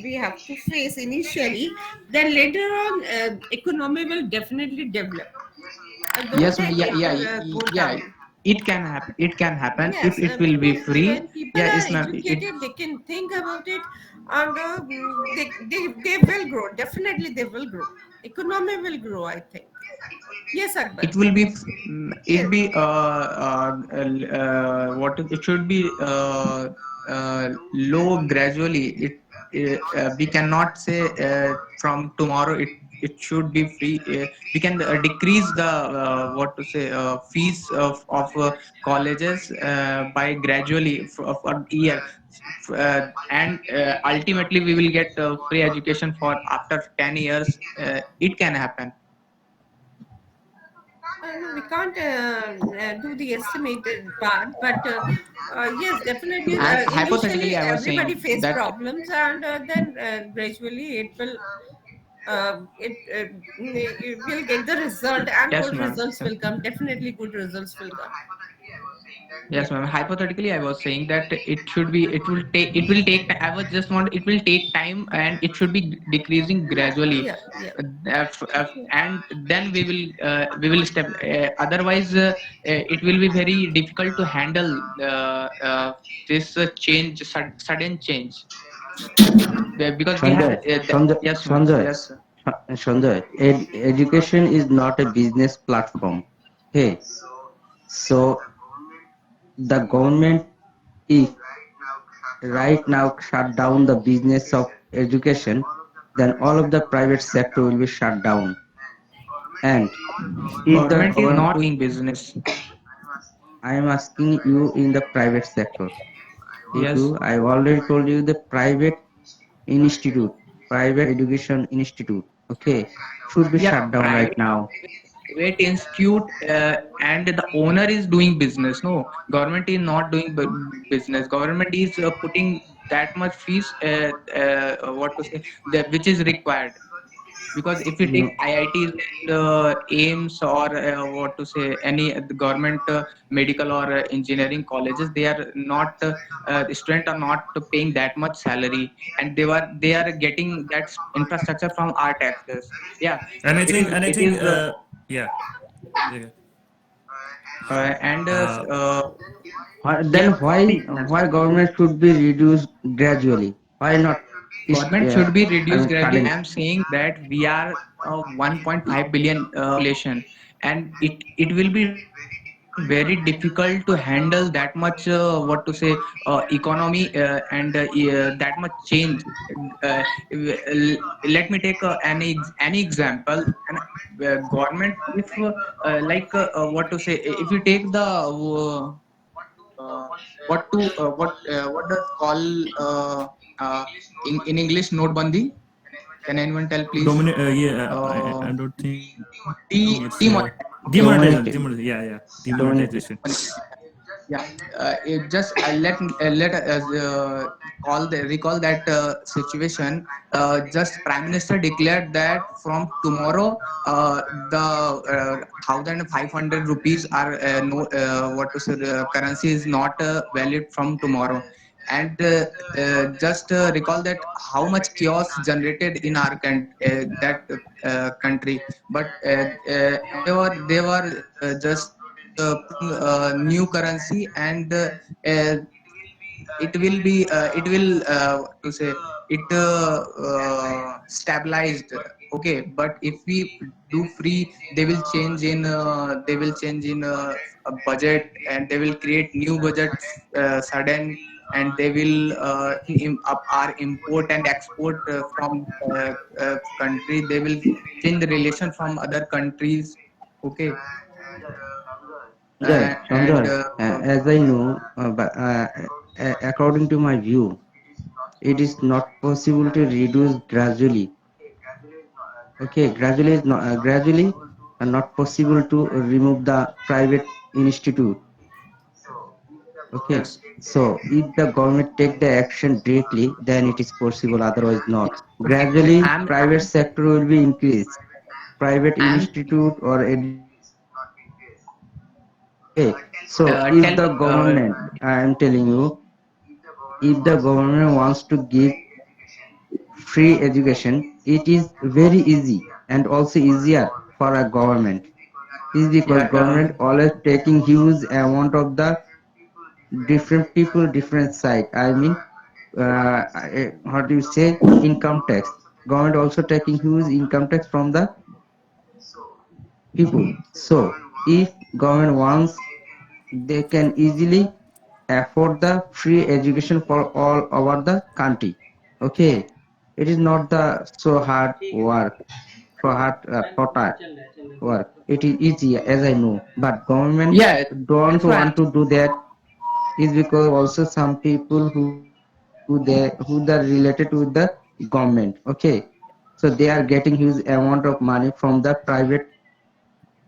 we have to face initially. Then later on, economy will definitely develop. Don't yes, think it yeah, will go yeah. down. It can happen. It can happen if Yes, it will be because free. when people Yeah, are it's not. It educated, they can think about it, and they will grow. Definitely, they will grow. Economy will grow, I think. Yes, Akbar. it will be it Yes. be what it should be low gradually. We cannot say from tomorrow it should be free. We can decrease the what to say fees of colleges by gradually for a year. And ultimately we will get free education for after 10 years. It can happen. No, we can't do the estimated part, but yes, definitely. And hypothetically Initially, I was everybody saying face that. problems, and then gradually it will get the result, and Yes, good ma'am. results Yes, will come. Definitely, good results will come. yes, ma'am. Hypothetically, I was saying that it should be. It will take. I was just want. It will take time, and it should be decreasing Yeah, gradually. yeah, yeah. And then we will step. Otherwise, it will be very difficult to handle this change, sudden change. Because we have. Sanjay, Sanjay, Yes, ma'am. Sanjay, Yes. Sanjay, education is not a business platform. Okay, so the government, if right now shut down the business of education, then all of the private sector will be shut down. And if the Government is government, not doing business. I am asking you in the private sector. If Yes. you, I already told you the private institute, private education institute, okay, should be Yeah, shut down right now. private institute, and the owner is doing business. No, government is not doing business. Government is putting that much fees, what to say, which is required. Because if you take No, IITs and AIMS, or what to say, any the government medical or engineering colleges, they are not the student are not paying that much salary, and they are getting that infrastructure from our taxes. Yeah, it is Yeah. Yeah. and Uh, yeah, then why government should be reduced gradually? Why not? government should be I reduced mean, gradually. sudden. I am saying that we are 1.5 billion population, and it will be very difficult to handle that much what to say economy and that much change. Let me take any example. And government, if what to say, if you take the what does call uh, in English notbandi? Can anyone tell, please? yeah, Uh, I don't think demonetization. Dominant, demonetization. Yeah, yeah, dominant. demonetization. Yeah, it just let us recall that situation. Just Prime Minister declared that from tomorrow, the 1,500 rupees are no what to say, the currency is not valid from tomorrow. And just recall that how much chaos generated in our that country. But and they were just putting new currency, and it will to say it stabilized. Okay, but if we do free, they will change in a budget, and they will create new budgets sudden, and they will up our import and export from country. They will change the relation from other countries. Okay. And Sanjay, as I know, according to my view, it is not possible to reduce gradually. Okay, gradually is not gradually not possible to remove the private institute. Okay, yes, so if the government take the action directly, then it is possible. Otherwise, not. Gradually, i'm private sector will be increased. Private i'm institute or education will be increased. Okay, so Tell if the government, I am telling you, if the government wants to give free education, it is very easy and also easier for a government. Is because yeah, government always taking huge amount of the different people, different side. I mean, how do you say income tax? Government also taking huge income tax from the people. So if government wants, they can easily afford the free education for all over the country. Okay, it is not the so hard work, for hard for hard work. It is easy as I know, but government yeah. don't That's why. want to do that. Is because also some people who are related with the government. Okay, so they are getting huge amount of money from the private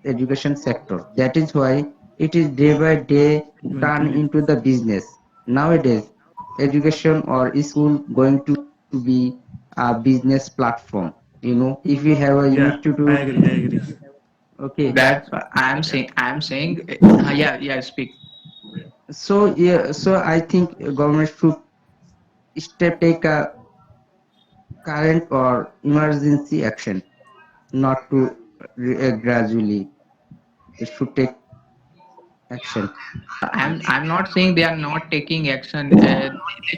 education sector. That is why it is day by day turn into the business. Nowadays, education or school going to be a business platform. If you have a Yeah, institute, I agree. I agree. okay. That's what I'm Yeah. saying. I'm saying, yeah, yeah. Speak. So yeah, so I think government should take a current or emergency action, not to gradually. It should take action. I'm not saying they are not taking action. They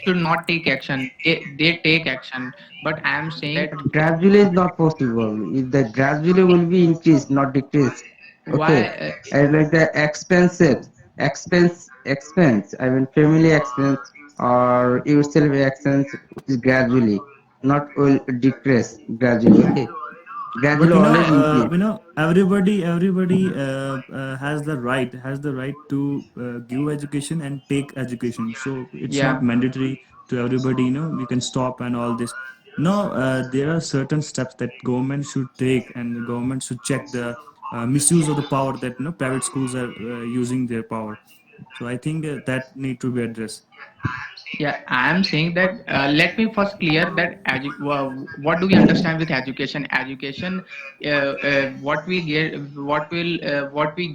should not take action. They take action. But I'm saying that But gradually is not possible. If the gradually will be increased, not decreased. why? Okay. And like the expense. I mean, family expense or yourself expense is gradually, not will decrease gradually. Okay. But Gradually always increase. everybody has the right to give education and take education. So it's not Yeah, mandatory to everybody. You can stop and all this. No, there are certain steps that government should take, and the government should check the misuse of the power that private schools are using their power. So I think that need to be addressed. yeah. I'm saying that. Let me first clear that. What do we understand with education? Education, what we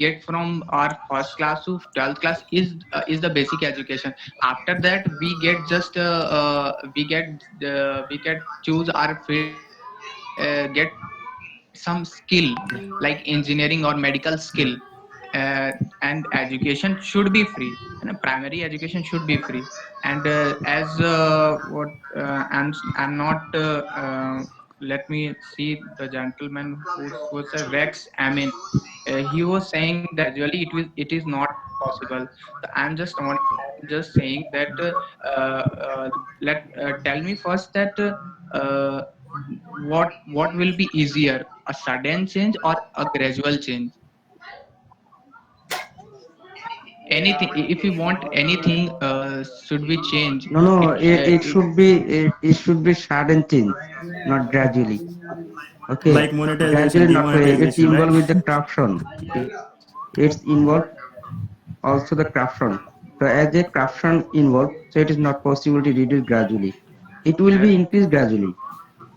get from our first class to 12th class is the basic education. After that, we get choose our field and get some skill Yeah. like engineering or medical Yeah. skill. And education should be free, and primary education should be free. And as what I'm not let me see the gentleman who was a vex. I mean, he was saying that gradually it is not possible. So I'm just saying that let tell me first that what will be easier, a sudden change or a gradual change? Anything, if you want anything should be changed, No, no. It it should be it should be sudden change, not gradually. Okay. Like monetization, Gradually not way. It's demonetization, right? involved with the corruption. It's involved also the corruption. So as a corruption involved, so it is not possible to reduce gradually. It will be uh, increased gradually.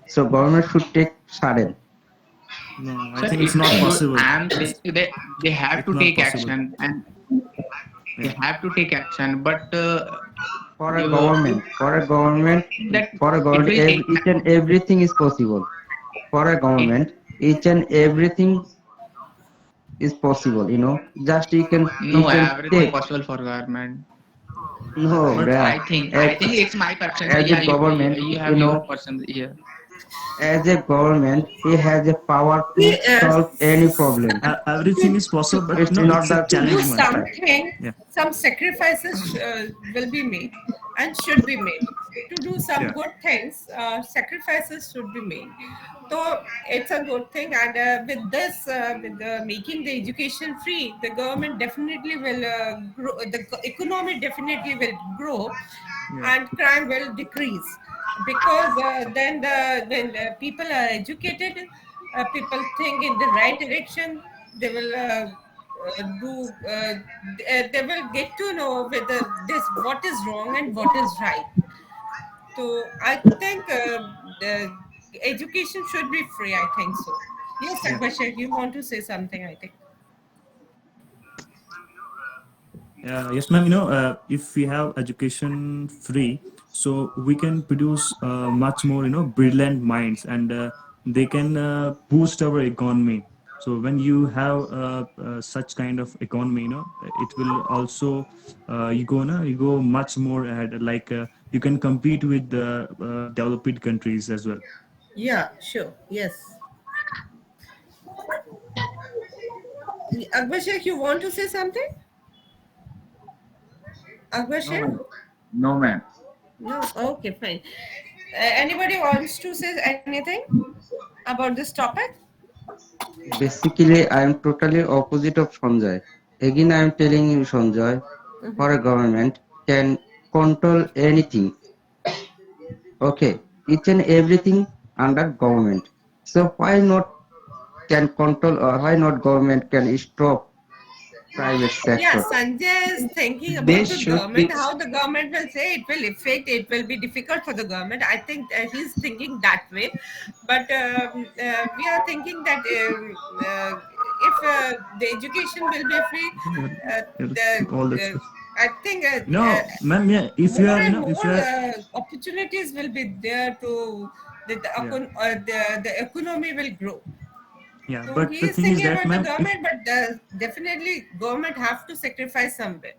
So government should take sudden. No, I so think it's it not should, possible. I'm saying It's that they have it's to not take possible. action, and they Yeah. have to take action, but For a you government, that for a it government, will take each and everything is possible. For a it. government, each and everything is possible. Just No, you can everything take. possible for government. No, But bruh. I think it's my perception. As a Yeah, government, you have your person. Yeah. as a government, he has a power to Yes. solve any problem. everything to, is possible, to, but It's no, not it's a the to do challenging one. something, Yeah. some sacrifices will be made and should be made. To do some Yeah. good things, sacrifices should be made. So it's a good thing, and with this, with making the education free, the government definitely will grow. The economy definitely will grow, Yeah. and crime will decrease, because then when people are educated, people think in the right direction. They will do they will get to know whether this what is wrong and what is right. So I think the education should be free, I think so. Yes, Yeah. Akbashir, you want to say something, I think. Yes, ma'am. If we have education free, so we can produce much more, brilliant minds, and they can boost our economy. So when you have such kind of economy, it will also you go much more ahead. Like you can compete with the developed countries as well. Yeah, sure. Yes. Akbar Sheikh, you want to say something? Akbar No, Sheikh? ma'am. No, ma'am. No. Okay, fine. Anybody wants to say anything about this topic? Basically, I am totally opposite of Sanjay. Again, I am telling you, Sanjay, for a government can control anything. Okay, each and everything under government. So why not can control or why not government can stop private Yeah, sector? Sanjay is thinking They about the should government, be. how the government will say it will affect, it will be difficult for the government. I think he's thinking that way. But we are thinking that if the education will be free, All that the stuff. I think Ma'am, yeah, if you more have, and if more you have, opportunities will be there to yeah, the economy will grow. yeah. So But he the is thing is thinking that, about the ma'am, if government, but definitely government have to sacrifice somewhere.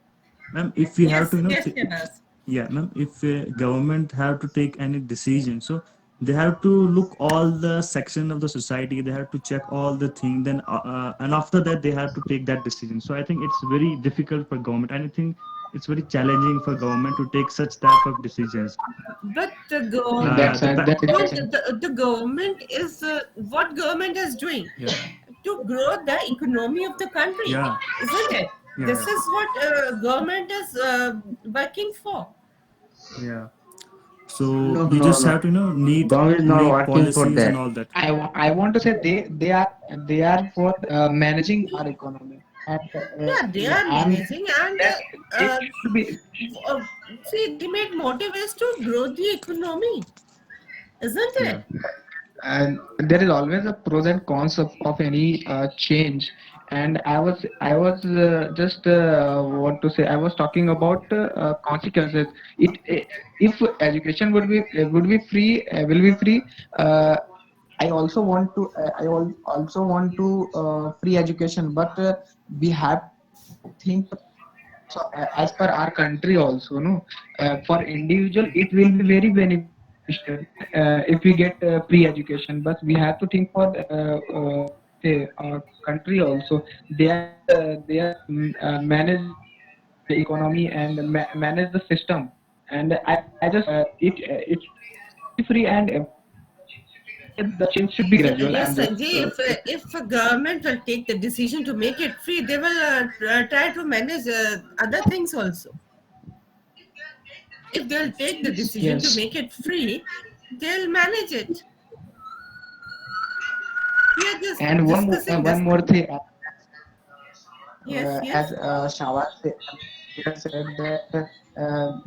ma'am, if we have to, Yes, yes, Shabazz. yeah, ma'am, if government have to take any decision, so they have to look all the section of the society. They have to check all the thing. Then, and after that, they have to take that decision. So I think it's very difficult for government. And I think it's very challenging for government to take such type of decisions. But the Uh, That's the government, pa- that's interesting. the government is what government is doing yeah, to grow the economy of the country, yeah, isn't it? yeah, This yeah, is what government is working for. yeah. So No, you no, just no. have to Government is not need working for policies and that. all that. I want to say they are for managing our economy, and Yeah, they are and managing, and that it uh, should be. uh, see, the main motive is to grow the economy, isn't Yeah. it? And there is always a pros and cons of any change. And I was just what to say, I was talking about consequences. If education would be free, will be free. uh, I also want to free education, but we have to think so, as per our country also, no, for individual it will be very beneficial if we get free education, but we have to think for say our country also. They are manage the economy and manage the system. And I just it should be free, and the change should be gradual. Yes, I'm just Sanjay, if a government will take the decision to make it free, they will try to manage other things also. If they'll take the decision to yes. make it free, they'll manage it. We are just And discussing one this more thing. thing, Yes, as yes. Shawar said that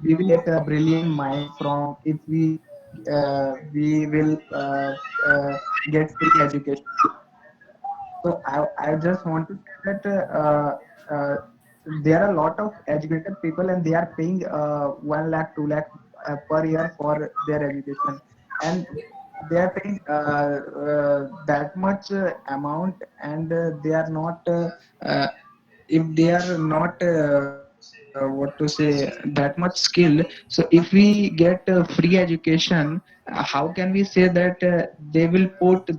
we will get a brilliant mind from if we will get free education. So I just want to say that uh, there are a lot of educated people, and they are paying 1 lakh, 2 lakh per year for their education, and they are paying that much amount, and they are not uh, if they are not what to say, that much skilled. So if we get free education, how can we say that they will put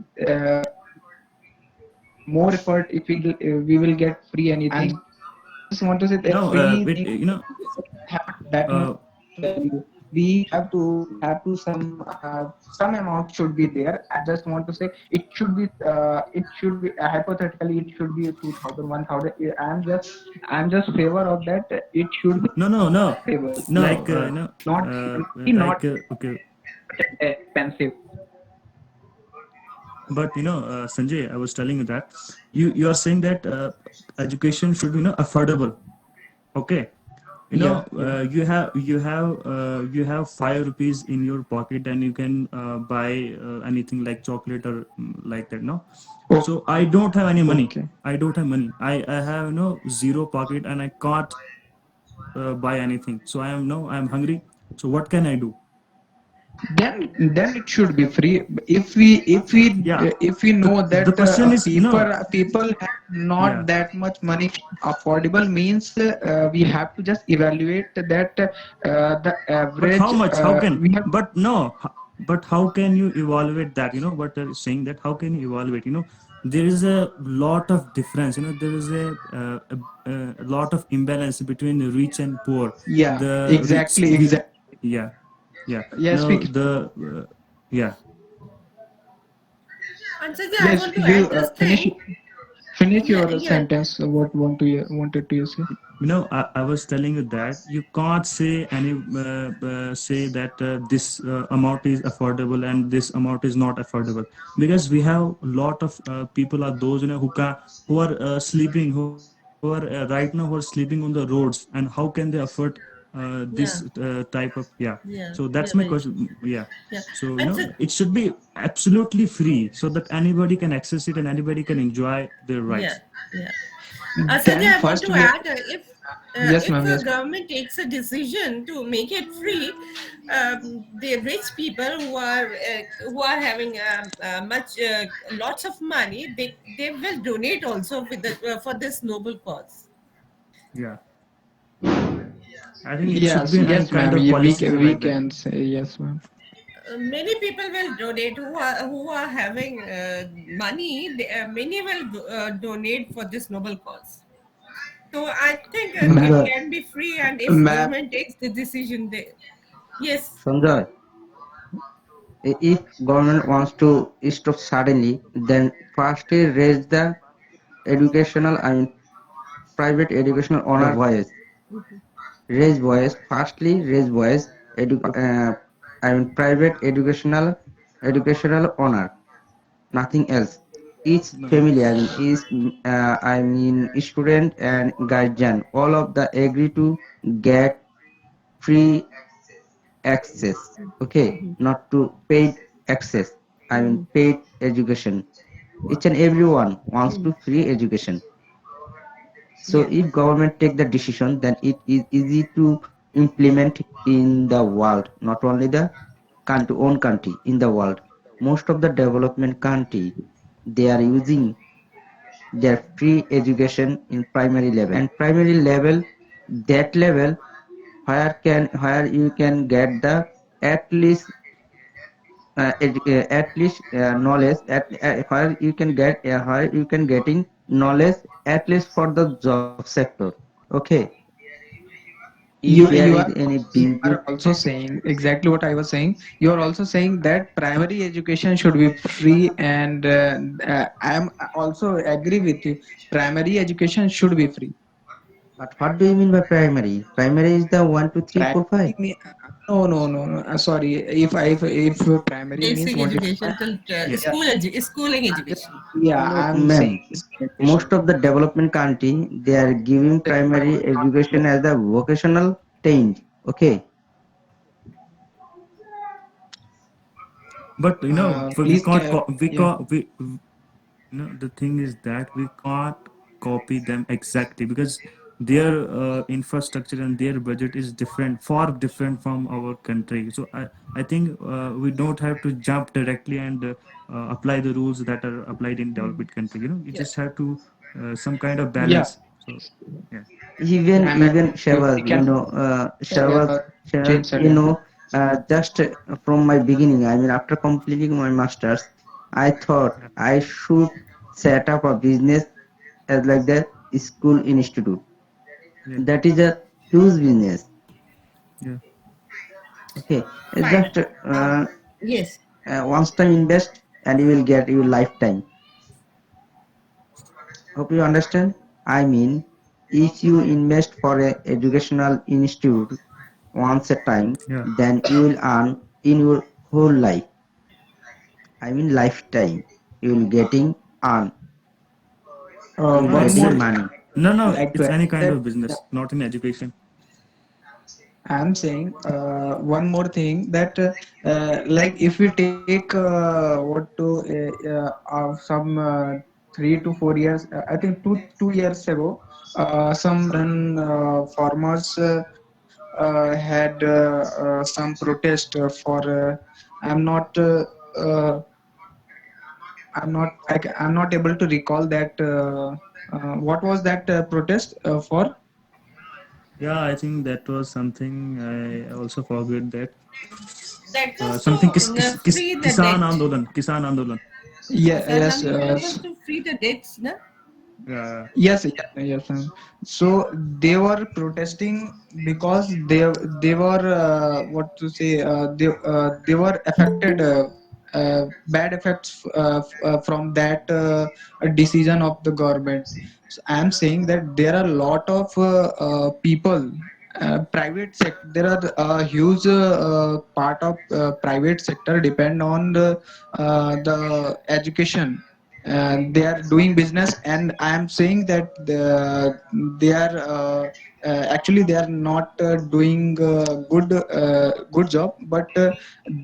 more effort if we will get free anything? I just want to say that No, free wait, thing have that much uh, value. We have to some amount should be there. I just want to say it should be hypothetically it should be 2,000, 1,000. I'm just favor of that. It should be no, no, no, affordable, no, like not okay. expensive. But Sanjay, I was telling you that you are saying that education should be affordable. Okay, Yeah, yeah. you have 5 rupees in your pocket and you can buy anything like chocolate or like that. No, so I don't have any money. Okay. I don't have money. I have zero pocket and I can't buy anything. So I am no, I am hungry. So what can I do? Then it should be free. If we The know the that question is people have yeah. not that much money affordable, means we have to just evaluate that the But how average much? How can? we have. But no. But how can you evaluate that? You know what they're saying, that how can you evaluate? You know, there is a lot of difference. You know, there is a lot of imbalance between the rich and poor. Yeah, The rich, exactly, we, exactly. yeah, yeah. Yes, No, we yeah. And Sanjay, I yes, want to you add this finish thing. Yeah, your yeah, sentence. What wanted to you say? You know, I was telling you that you can't say any say that this amount is affordable and this amount is not affordable, because we have a lot of people are those, you know, who are sleeping, who are right now, who are sleeping on the roads, and how can they afford this yeah, type of, yeah. So yeah, that's my yeah, very question. true. Yeah. Yeah, So you and know, so, it should be absolutely free so that anybody can access it and anybody can enjoy their yeah, rights. yeah. Sanjay, Then I want first to we have, add, yes, if ma'am, a yes, ma'am. government takes a decision to make it free, the rich people who are having much lots of money, they will donate also with for this noble cause. Yeah. I think it should Yes, be any yes, kind ma'am. of policies We like that. can say yes, ma'am. Many people will donate who are having money. Many will donate for this noble cause. So I think it Sanjay, can be free, and if Ma'am, government takes the decision, they yes, Sanjay, if government wants to stop suddenly, then firstly raise the educational and private educational honor voice. Raise voice. Firstly, raise voice. Private educational honor. Nothing else. Each No. family, student and guardian, all of the agree to get free access. Okay, not to paid access. Paid education. Each and everyone wants to free education. So yeah, if government take the decision, then it is easy to implement in the world, not only the own country in the world. Most of the development country, they are using their free education in primary level. And primary level, that level where you can get the at least knowledge where you can get where you can getting knowledge at least for the job sector. Okay, if you there is you are any you business. are also saying exactly what I was saying. You are also saying that primary education should be free, and I am also agree with you. Primary education should be free. But what do you mean by primary? Primary is the one, two, three, four, five. Primary mean, no. Sorry, if primary means basic one to education till Yeah. yeah, schooling I'm just, education. yeah, No, I'm saying ma'am. basic education. Most of the development country, they are giving primary education as the vocational change. Okay, But you know, we Please, can't we yeah. can't you know, the thing is that we can't copy them exactly, because their infrastructure and their budget is different, far different from our country. So I think we don't have to jump directly and apply the rules that are applied in developed country. You know, you Yeah, just have to some kind of Yeah, balance. So yeah. even we Shabaz, can Shabaz, change you certain. know, just from my beginning, after completing my masters, I thought Yeah. I should set up a business as like the school institute. Yeah. That is a huge business. Yeah. Okay, fine. just Yes, once time invest and you will get your lifetime. Hope you understand. If you invest for a educational institute once a time, Yeah. then you will earn in your whole life. Lifetime. You will getting earn. You will No, One it's more getting thing money. no, I no. like to It's add any kind that of business, not in education. I'm saying one more thing that like if we take some 3 to 4 years, I think two years ago, some farmers had some protest for I'm not uh, I'm not able to recall that what was that protest for. Yeah, I think that was something I also forget that. That was to Something free the Kisan debt. Andolan, Kisan Andolan. Yeah, Kisan yes, Andolan was to free the debts, na? Yeah, yes, yes, yes. So they were protesting because they were what to say they were affected bad effects from that decision of the government. So I am saying that there are a lot of people. Private sector, there are a huge part of private sector depend on the education, they are doing business, and I am saying that they are actually they are not doing good job, but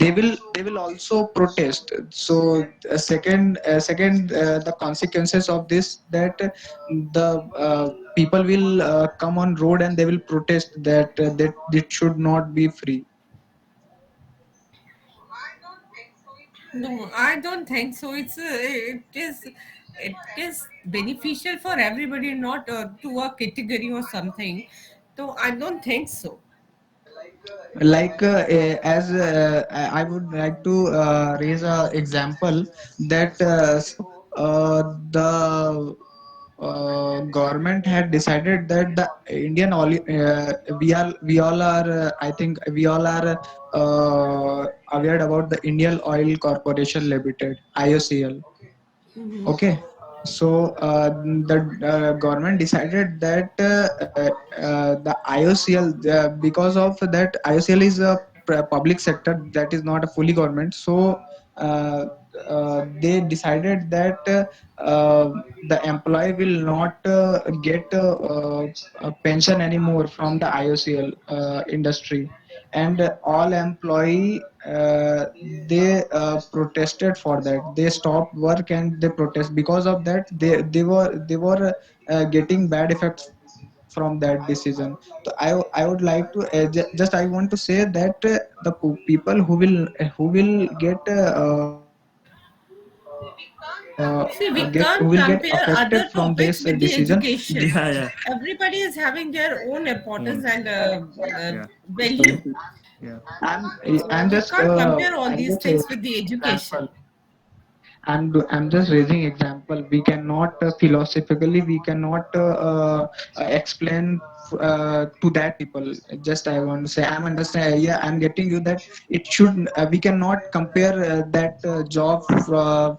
they will also protest. So the consequences of this, that the people will come on road and they will protest that that it should not be free. No, I don't think so. It is beneficial for everybody, not to a category or something. So I don't think so. Like as I would like to raise a example that the government had decided that the Indian we all are I think we all are aware about the Indian Oil Corporation Limited, IOCL. Mhm. Okay, so the government decided that the IOCL, because of that IOCL is a public sector, that is not a fully government. So uh, they decided that the employee will not get a pension anymore from the IOCL industry, and all employee they protested for that. They stopped work and they protest because of that. They were getting bad effects from that decision. So I would like to just I want to say that the people who will get See, we who will can't get compare affected other from this topics with the decision. education. yeah, yeah. Everybody is having their own importance Own. and Yeah, value. yeah. I'm So I'm we just can't compare all I'm these just things with the education. example. I'm just raising example. We cannot philosophically we cannot explain to that people. Just I want to say I'm understand. Yeah, I'm getting you that it should. We cannot compare that job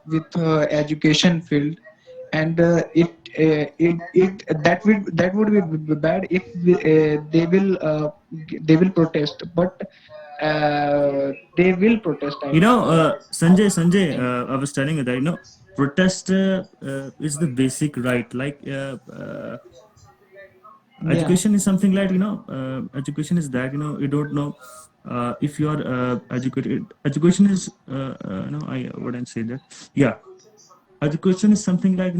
with education field, and it that would be bad if they will protest, but they will protest. I Sanjay, I was telling you that protest is the basic right. Like yeah. education is something like education is that you don't know if you are educated. Education is I wouldn't say that. Yeah, education is something like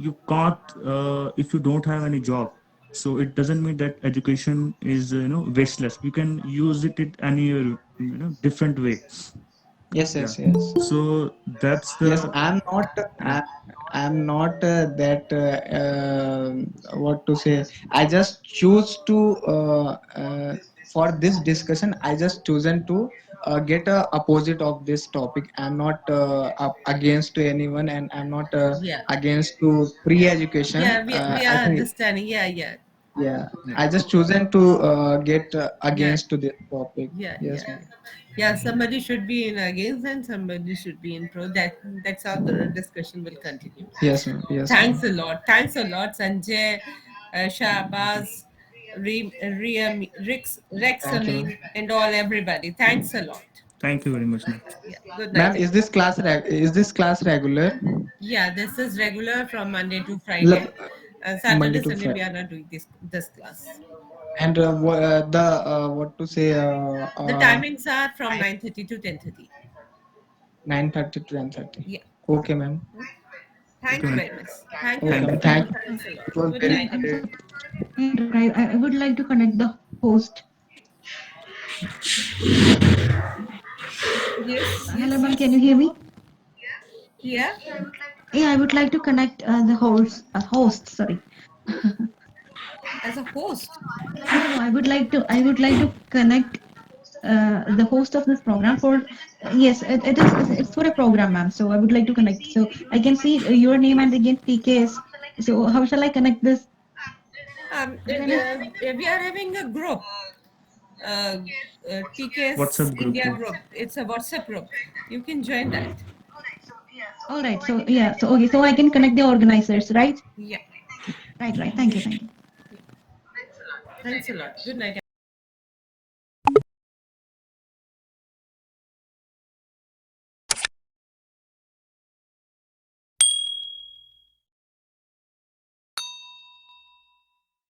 you can't if you don't have any job, so it doesn't mean that education is wasteless. You can use it any different way. Yes, Yeah, yes, yes. so that's Yes, the I'm not. yeah. I'm not that. What to say? I just choose to for this discussion. I just chosen to get a opposite of this topic. I'm not against to anyone, and I'm not Yeah. against to free education. Yeah, we I are think understanding. Yeah, yeah. yeah. Yeah. I just chosen to get Yeah. against to this topic. Yeah, Yes, yeah. ma'am. Yeah, somebody should be in against and somebody should be in pro. That's how the discussion will continue. Yes, ma'am. Yes, Thanks ma'am. a lot. Thanks a lot, Sanjay, Shahbaz, Rex Thank you, ma'am. Amin, and all everybody. Thanks a lot. Thank you very much, ma'am. Yeah. Good night, Ma'am, is everyone. this is this class regular? Yeah, this is regular from Monday to Friday. Monday Saturday, to Sunday, Friday. we are not doing this class. And what to say? The timings are from 9:30 to 10:30. 9:30 to 10:30. Yeah. Okay, ma'am. Thank you very much. Thank you, Okay, everyone. thank. Thanks a lot. It was Good very night, great. everyone. I would like to connect the host. Yes, Hello, yes, ma'am. Can you yes. hear me? Yeah. Yeah, I would like to connect the host. Sorry. As a host. No, I would like to connect the host of this program for. Yes, it is. It's for a program, ma'am. So I would like to connect. So I can see your name and again TKS. So how shall I connect this? We are having a group, uh, TKS WhatsApp group. India Yeah. group. It's a WhatsApp group. You can join that. All right. So yeah. So okay. So I can connect the organizers, right? Yeah. Right. Right. Thank you. Thank you. Thanks a lot. Good night,